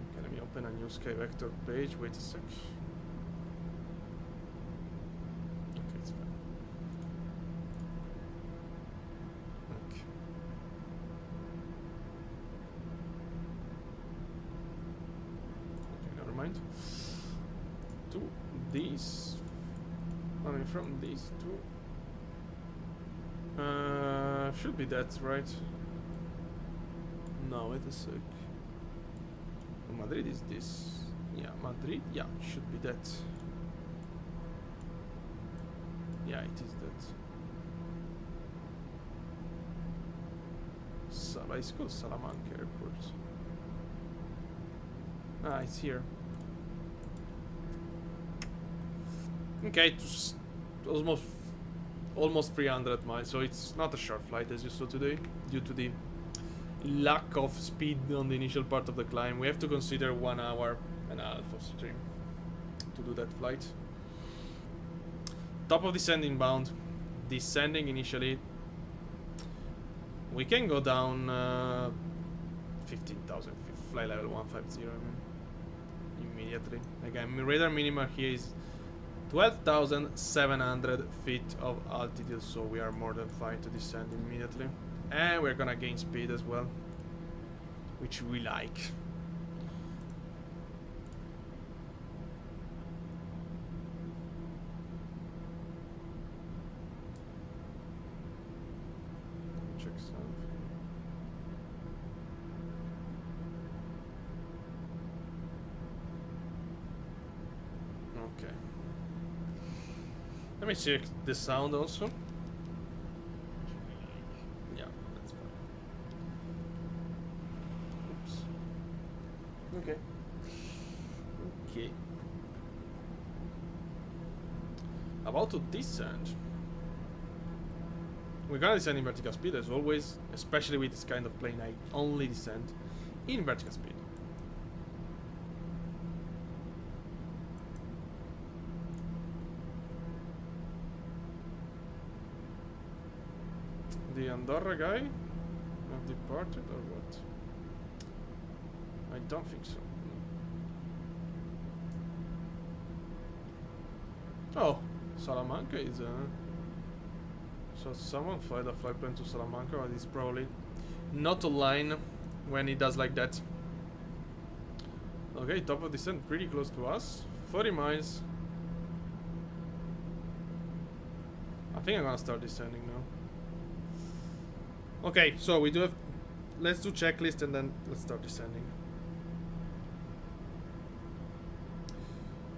Okay, let me open a new Sky Vector page. Wait a sec. Okay, it's fine. Okay. Okay, never mind. To these. I mean, from these two. Should be that, right? No, wait a sec. Madrid is this. Yeah, Madrid. Yeah, should be that. Yeah, it is that. It's called Salamanca Airport. Ah, it's here. Okay, it's almost 300 miles, so it's not a short flight as you saw today, due to the lack of speed on the initial part of the climb. We have to consider 1 hour and a half of stream to do that flight. Top of descending bound, descending initially. We can go down 15,000 feet, fly level 150, I mean, immediately. Again, radar minima here is 12,700 feet of altitude, so we are more than fine to descend immediately. And we're gonna gain speed as well, which we like. Check something. Okay. Let me check the sound also. Yeah, that's fine. Oops. Okay. Okay. About to descend. We're gonna descend in vertical speed as always, especially with this kind of plane. I only descend in vertical speed. The Andorra guy have departed or what? I don't think so. Oh, Salamanca is so someone flight a flight plane to Salamanca, but it's probably not online when it does like that. Okay, top of descent, pretty close to us. 40 miles. I think I'm gonna start descending now. Okay, so we do have. Let's do checklist and then let's start descending.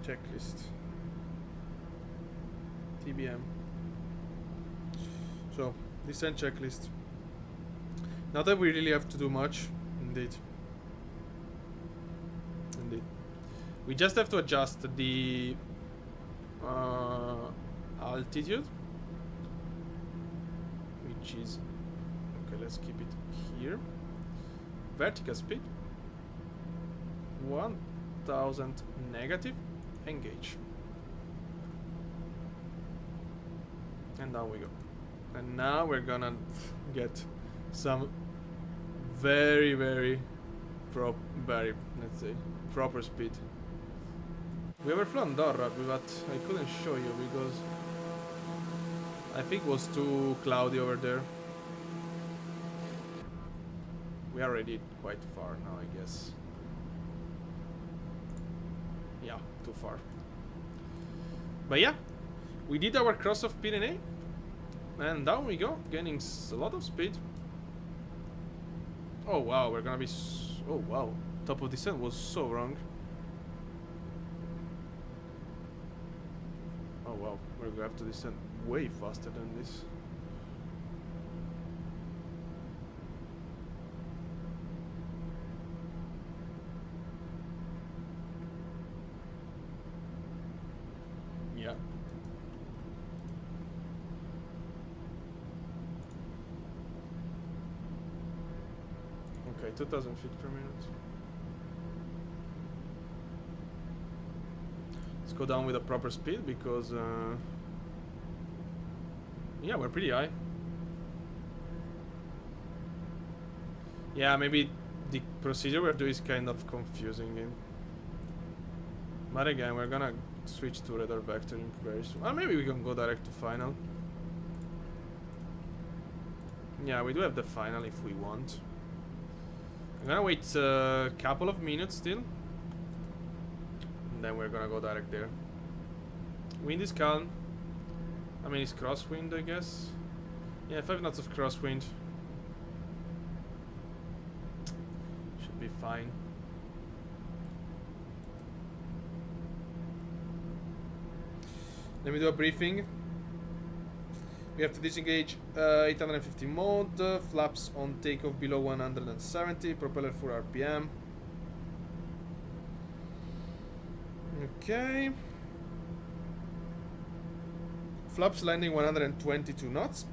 Checklist. TBM. So, descent checklist. Not that we really have to do much, indeed. Indeed. We just have to adjust the altitude, which is okay. Let's keep it here. Vertical speed 1000 negative. Engage. And down we go. And now we're gonna get some very let's say proper speed. We ever flew Andorra, but I couldn't show you because I think it was too cloudy over there. We are already quite far now, I guess. Yeah, too far. But yeah, we did our cross of Pyrenees. And down we go, gaining a lot of speed. Oh wow, we're gonna be... oh wow, top of descent was so wrong. Oh wow, we're gonna have to descend way faster than this. Yeah. Okay, 2000 feet per minute. Let's go down with a proper speed because yeah, we're pretty high. Yeah, maybe the procedure we're doing is kind of confusing. But again, we're gonna switch to radar vectoring very soon. Or maybe we can go direct to final. Yeah, we do have the final if we want. I'm gonna wait a couple of minutes still. And then we're gonna go direct there. Wind is calm. I mean, it's crosswind, I guess. Yeah, 5 knots of crosswind. Should be fine. Let me do a briefing. We have to disengage 850 mode, flaps on takeoff below 170, propeller full RPM. Okay. Flaps landing 122 knots.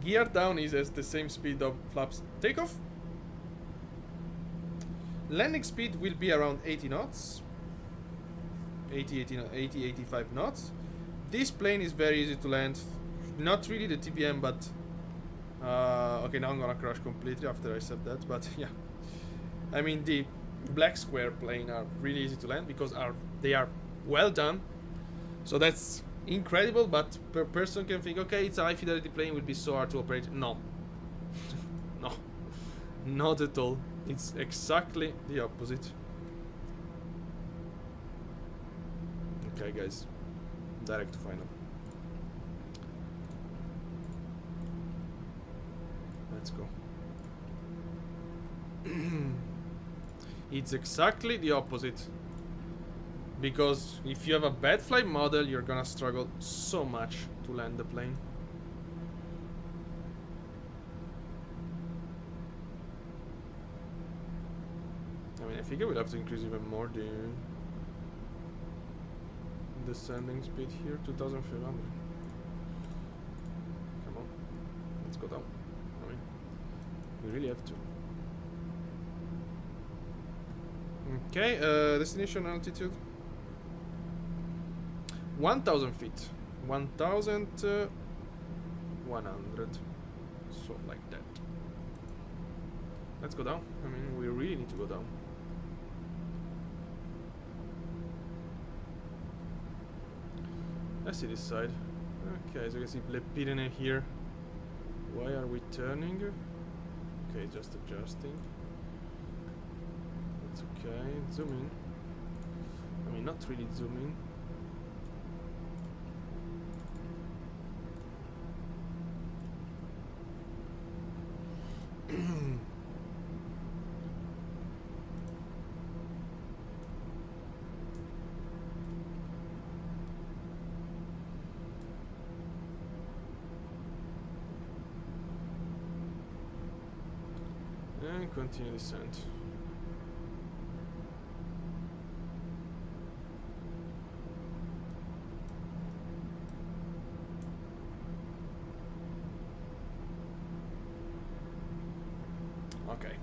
Gear down is at the same speed of flaps takeoff. Landing speed will be around 80 knots. 85 knots. This plane is very easy to land. Not really the TBM, but okay, now I'm gonna crash completely after I said that, but yeah. I mean, the black square plane are really easy to land because they are well done. So that's incredible, but per person can think, okay, it's a high fidelity plane, will be so hard to operate. No. No. Not at all. It's exactly the opposite. Okay, guys. Direct to final. Let's go. It's exactly the opposite. Because if you have a bad flight model, you're gonna struggle so much to land the plane. I mean, I think I will have to increase even more descending speed here? 2,500. Come on, let's go down. I mean, we really have to. Okay, destination altitude 1,000 feet. 1,100. So like that. Let's go down. I mean, we really need to go down. Let's see this side. Okay, so you can see the Pyrenees here. Why are we turning? Okay, just adjusting. That's okay. Zoom in. I mean, not really zoom in. And continue descent. Okay.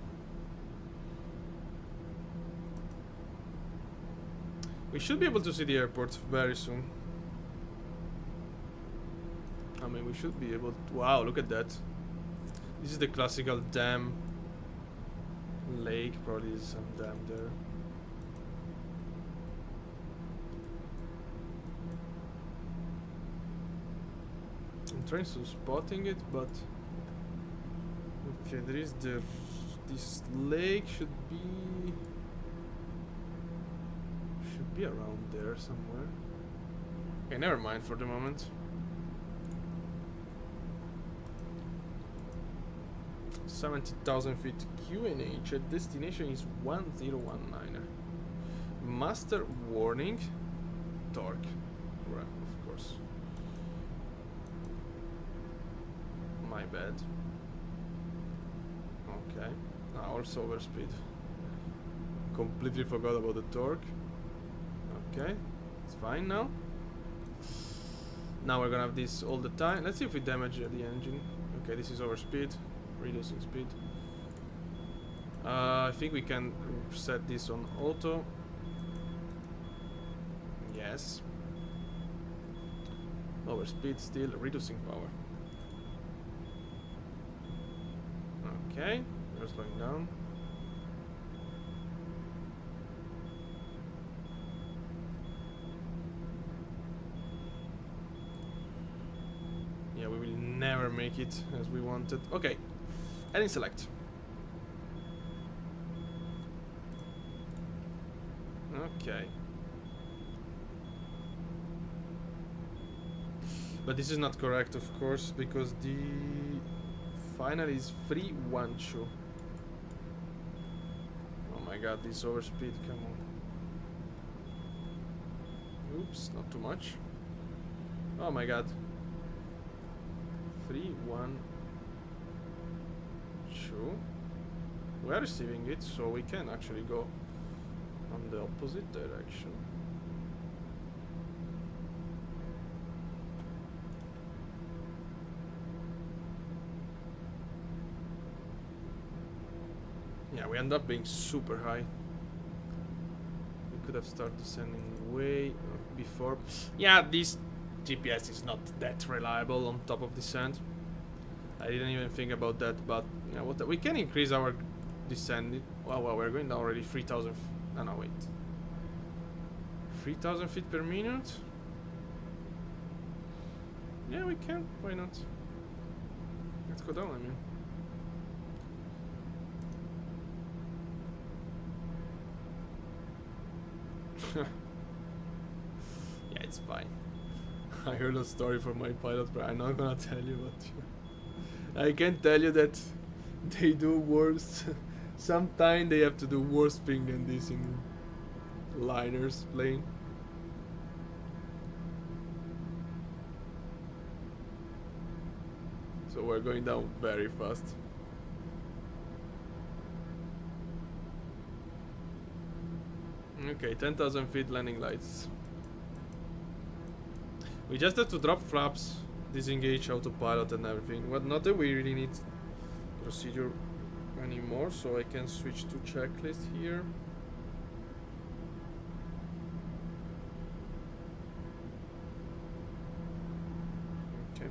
We should be able to see the airport very soon. I mean, we should be able to. Wow, look at that. This is the classical dam. Lake, probably is some dam there. I'm trying to spotting it, but okay, there is this lake should be around there somewhere. Okay, never mind for the moment. 70,000 feet QNH at destination is 1019. Master warning. Torque. Right, of course. My bad. Okay. Also overspeed. Completely forgot about the torque. Okay. It's fine now. Now we're gonna have this all the time. Let's see if we damage the engine. Okay, this is overspeed. Reducing speed. I think we can set this on auto. Yes. Lower speed, still reducing power. Okay, we're slowing down. Yeah, we will never make it as we wanted. Okay. Heading select. Okay. But this is not correct, of course, because the final is 312. Oh my god, this overspeed, come on. Oops, not too much. Oh my god. 312. We are receiving it, so we can actually go on the opposite direction. Yeah, we end up being super high. We could have started descending way before. Yeah, this GPS is not that reliable on top of descent. I didn't even think about that, but yeah, what we can increase our descent. Well, we're going down already 3,000. Oh no, wait. 3,000 feet per minute. Yeah, we can. Why not? Let's go down. I mean. Yeah, it's fine. I heard a story from my pilot, but I'm not gonna tell you what. I can tell you that they do worse. Sometimes they have to do worse thing than this in liners plane. So we're going down very fast. Okay, 10,000 feet landing lights. We just have to drop flaps, disengage autopilot and everything. But not that we really need procedure anymore, so I can switch to checklist here. Okay.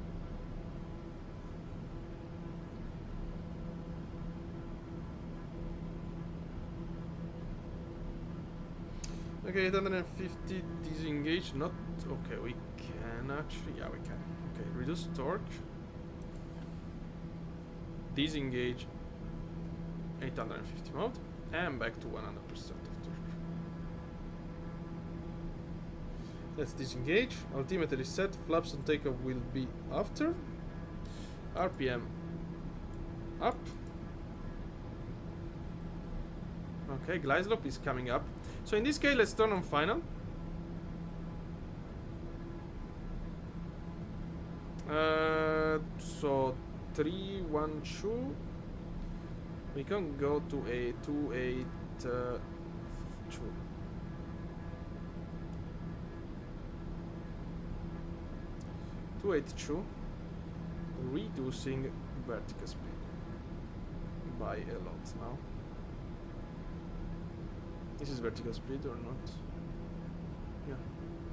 Okay, 850 disengage, not okay, we can actually, yeah, we can. Okay, reduce torque, disengage 850 mode, and back to 100% of torque. Let's disengage. Altimeter is set. Flaps on takeoff will be after. RPM up. Okay, glide slope is coming up. So in this case, let's turn on final. So 312. We can go to a 282. 282, reducing vertical speed by a lot now. This is vertical speed or not? Yeah.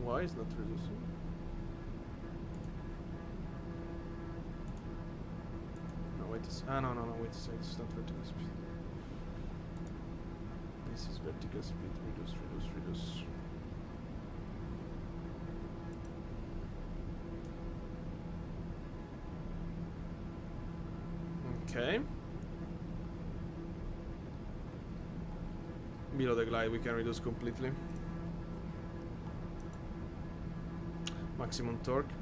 Why is not reducing? No, wait a second. No, wait a second. It's not vertical speed. This is vertical speed. Reduce. Okay. Below the glide we can reduce completely. Maximum torque.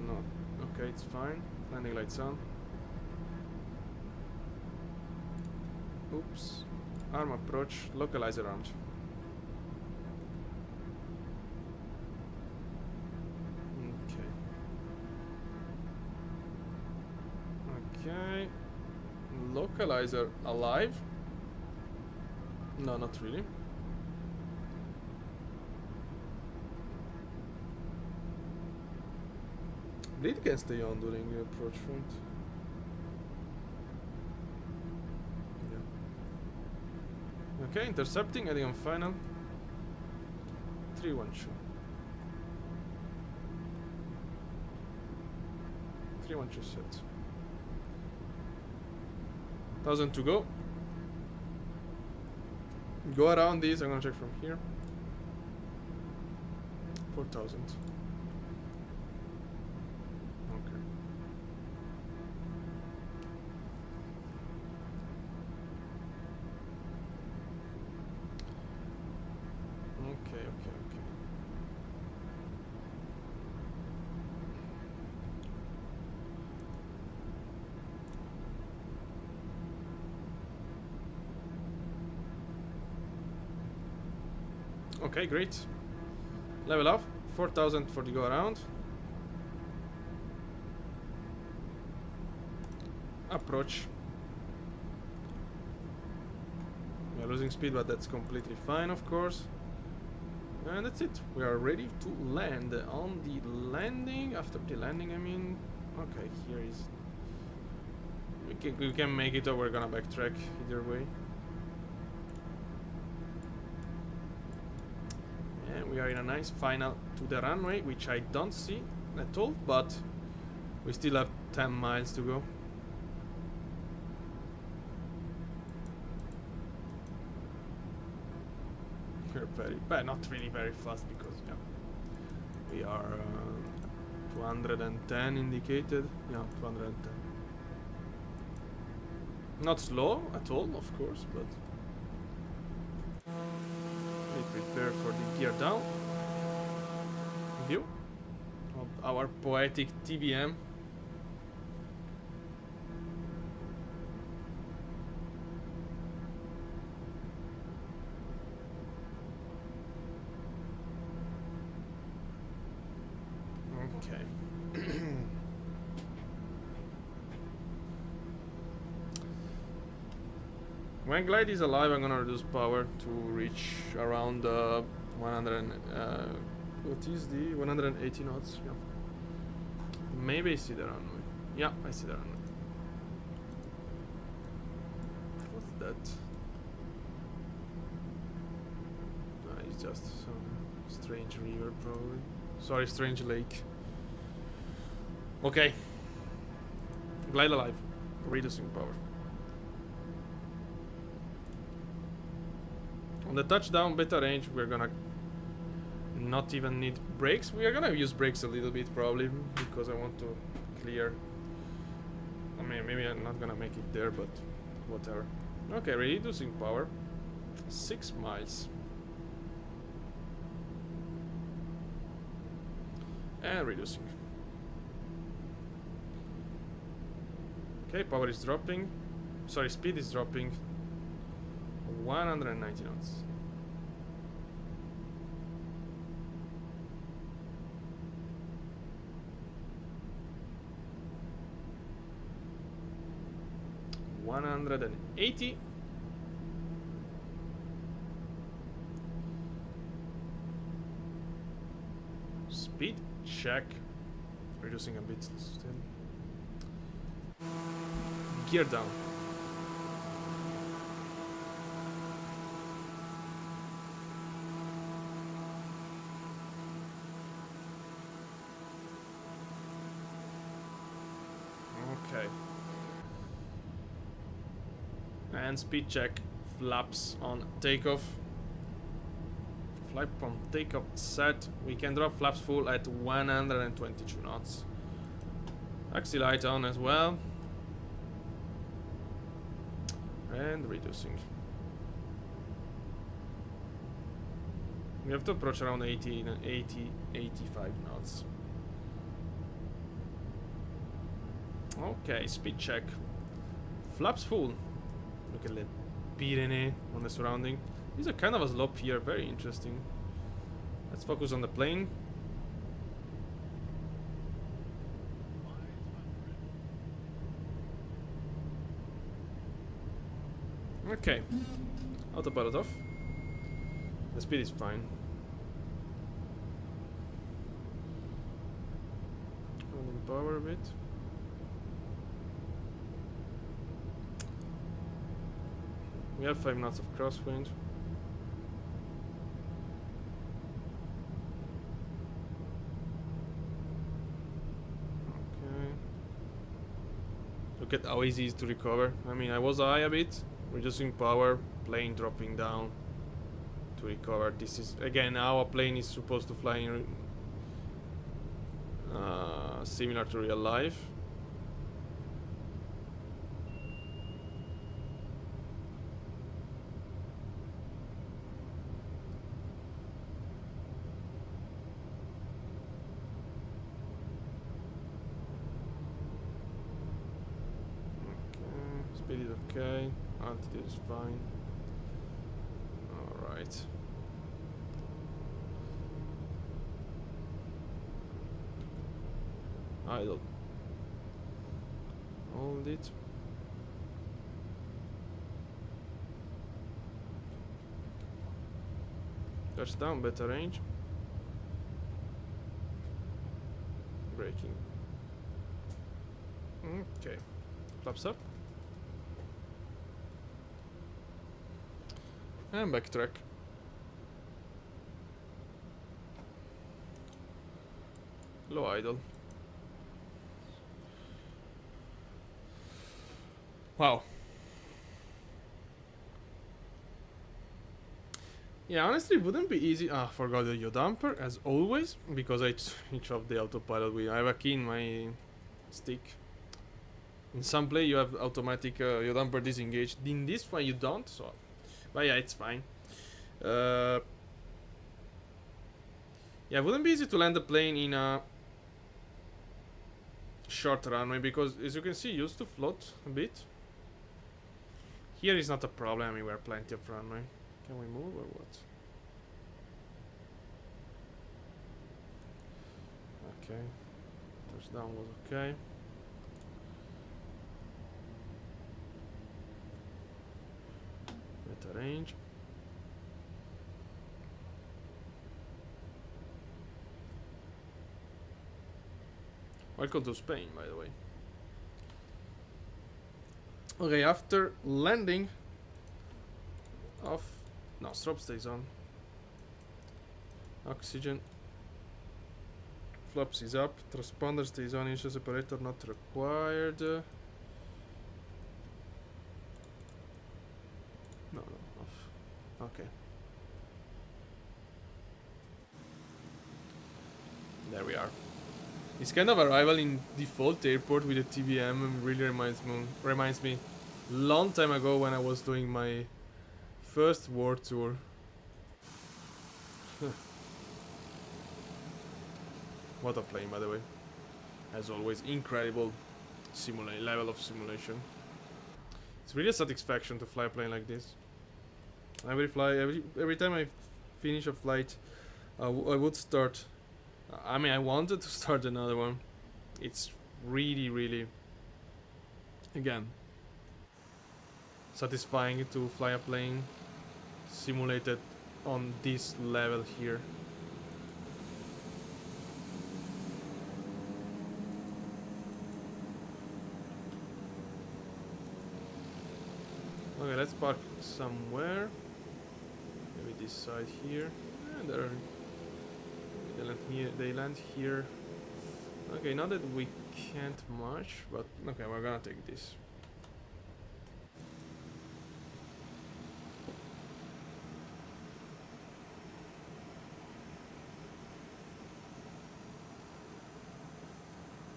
No. Okay, it's fine. Landing lights on. Oops. Arm approach. Localizer armed. Okay. Localizer alive? No, not really. Bleed can stay on during approach front. Yeah. Okay, intercepting, heading on final. 312. 312 set. 1000 to go. Go around these. I'm gonna check from here. 4000. Okay. Okay. Okay, great. Level up. 4000 for the go around. Approach. We are losing speed, but that's completely fine, of course. And that's it. We are ready to land. On the landing, after the landing, I mean. Okay, here is. We can make it, or we're gonna backtrack either way. We are in a nice final to the runway, which I don't see at all, but we still have 10 miles to go. We're very, but not really very fast because yeah, we are 210 indicated. Yeah, 210. Not slow at all, of course, but. Prepare for the gear down view of our poetic TBM. Okay. When glide is alive, I'm gonna reduce power to reach around 100. What is the 180 knots? Yeah. Maybe I see the runway. Yeah, I see the runway. What's that? It's just some strange river, probably. Sorry, strange lake. Okay. Glide alive. Reducing power. On the touchdown beta range, we're gonna not even need brakes. We are gonna use brakes a little bit, probably, because I want to clear. I mean, maybe I'm not gonna make it there, but whatever. Okay, reducing power. 6 miles. And reducing. Okay, power is dropping. Sorry, speed is dropping. 190 knots. $180. Speed check. Reducing a bit still. Gear down. Okay. And speed check. Flaps on takeoff. Flap on takeoff set. We can drop flaps full at 122 knots. Axi light on as well. And reducing. We have to approach around 85 knots. Okay, speed check. Flaps full. Look at the Pyrenees on the surrounding. These are kind of a slope here, very interesting. Let's focus on the plane. Okay, autopilot off. The speed is fine. Holding power a bit. We have 5 knots of crosswind. Okay. Look at how easy it is to recover. I mean, I was high a bit. Reducing power, plane dropping down to recover. This is again how a plane is supposed to fly in similar to real life. Okay, speed is okay. Altitude is fine. Alright. Idle. Hold it. Touchdown, better range. Braking. Okay. Flaps up. And backtrack. Low idle. Wow. Yeah, honestly, it wouldn't be easy. Ah, forgot the yaw damper as always because I switch off the autopilot. I have a key in my stick. In some play you have automatic yaw damper disengaged. In this one you don't, so. But yeah, it's fine. Yeah, it wouldn't be easy to land the plane in a short runway because, as you can see, it used to float a bit. Here is not a problem. I mean, we have plenty of runway. Can we move or what? Okay. Touchdown was okay. Better range. Welcome to Spain, by the way. Okay, after landing off... No, strobe stays on. Oxygen. Flaps is up. Transponder stays on. Initial separator not required. No, off. Okay. There we are. This kind of arrival in default airport with a TBM really reminds me long time ago when I was doing my first world tour. What a plane, by the way. As always, incredible level of simulation. It's really a satisfaction to fly a plane like this. Every time I finish a flight, I would start. I mean, I wanted to start another one. It's really, really, again, satisfying to fly a plane simulated on this level here. Okay, let's park somewhere. Maybe this side here. And they land here. Okay, not that we can't much, but okay, we're gonna take this.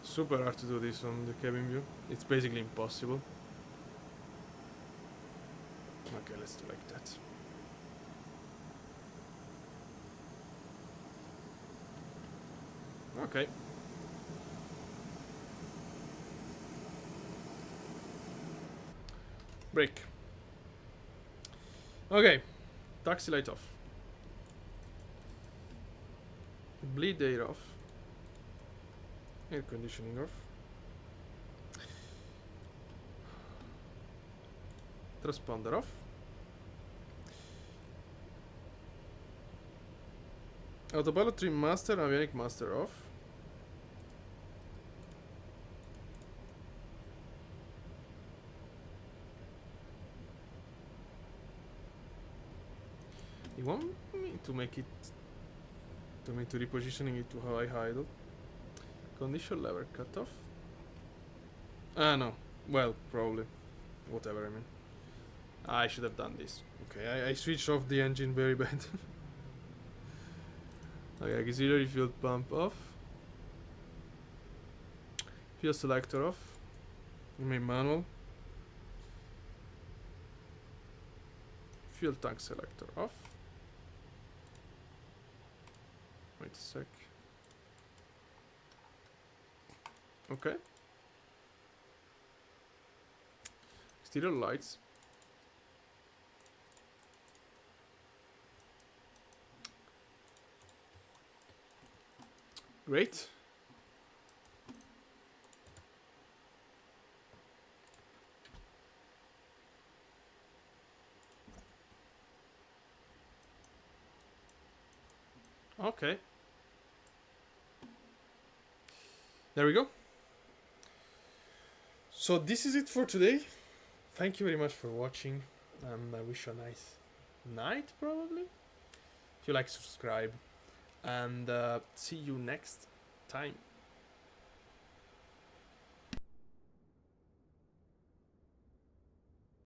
Super hard to do this on the cabin view. It's basically impossible. Okay, let's do like that. Okay. Brake. Okay. Taxi light off. Bleed air off. Air conditioning off. Transponder off. Autopilot trim master, avionic master off. You want me to make it to repositioning it to high idle? Condition lever cut off. Ah no. Well, probably. Whatever, I mean. I should have done this. Okay, I switched off the engine very bad. Okay, auxiliary fuel pump off. Fuel selector off. Main manual. Fuel tank selector off. Wait a sec. Okay. Exterior lights. Great. Okay. There we go. So this is it for today. Thank you very much for watching, and I wish you a nice night, probably. If you like, subscribe, and see you next time.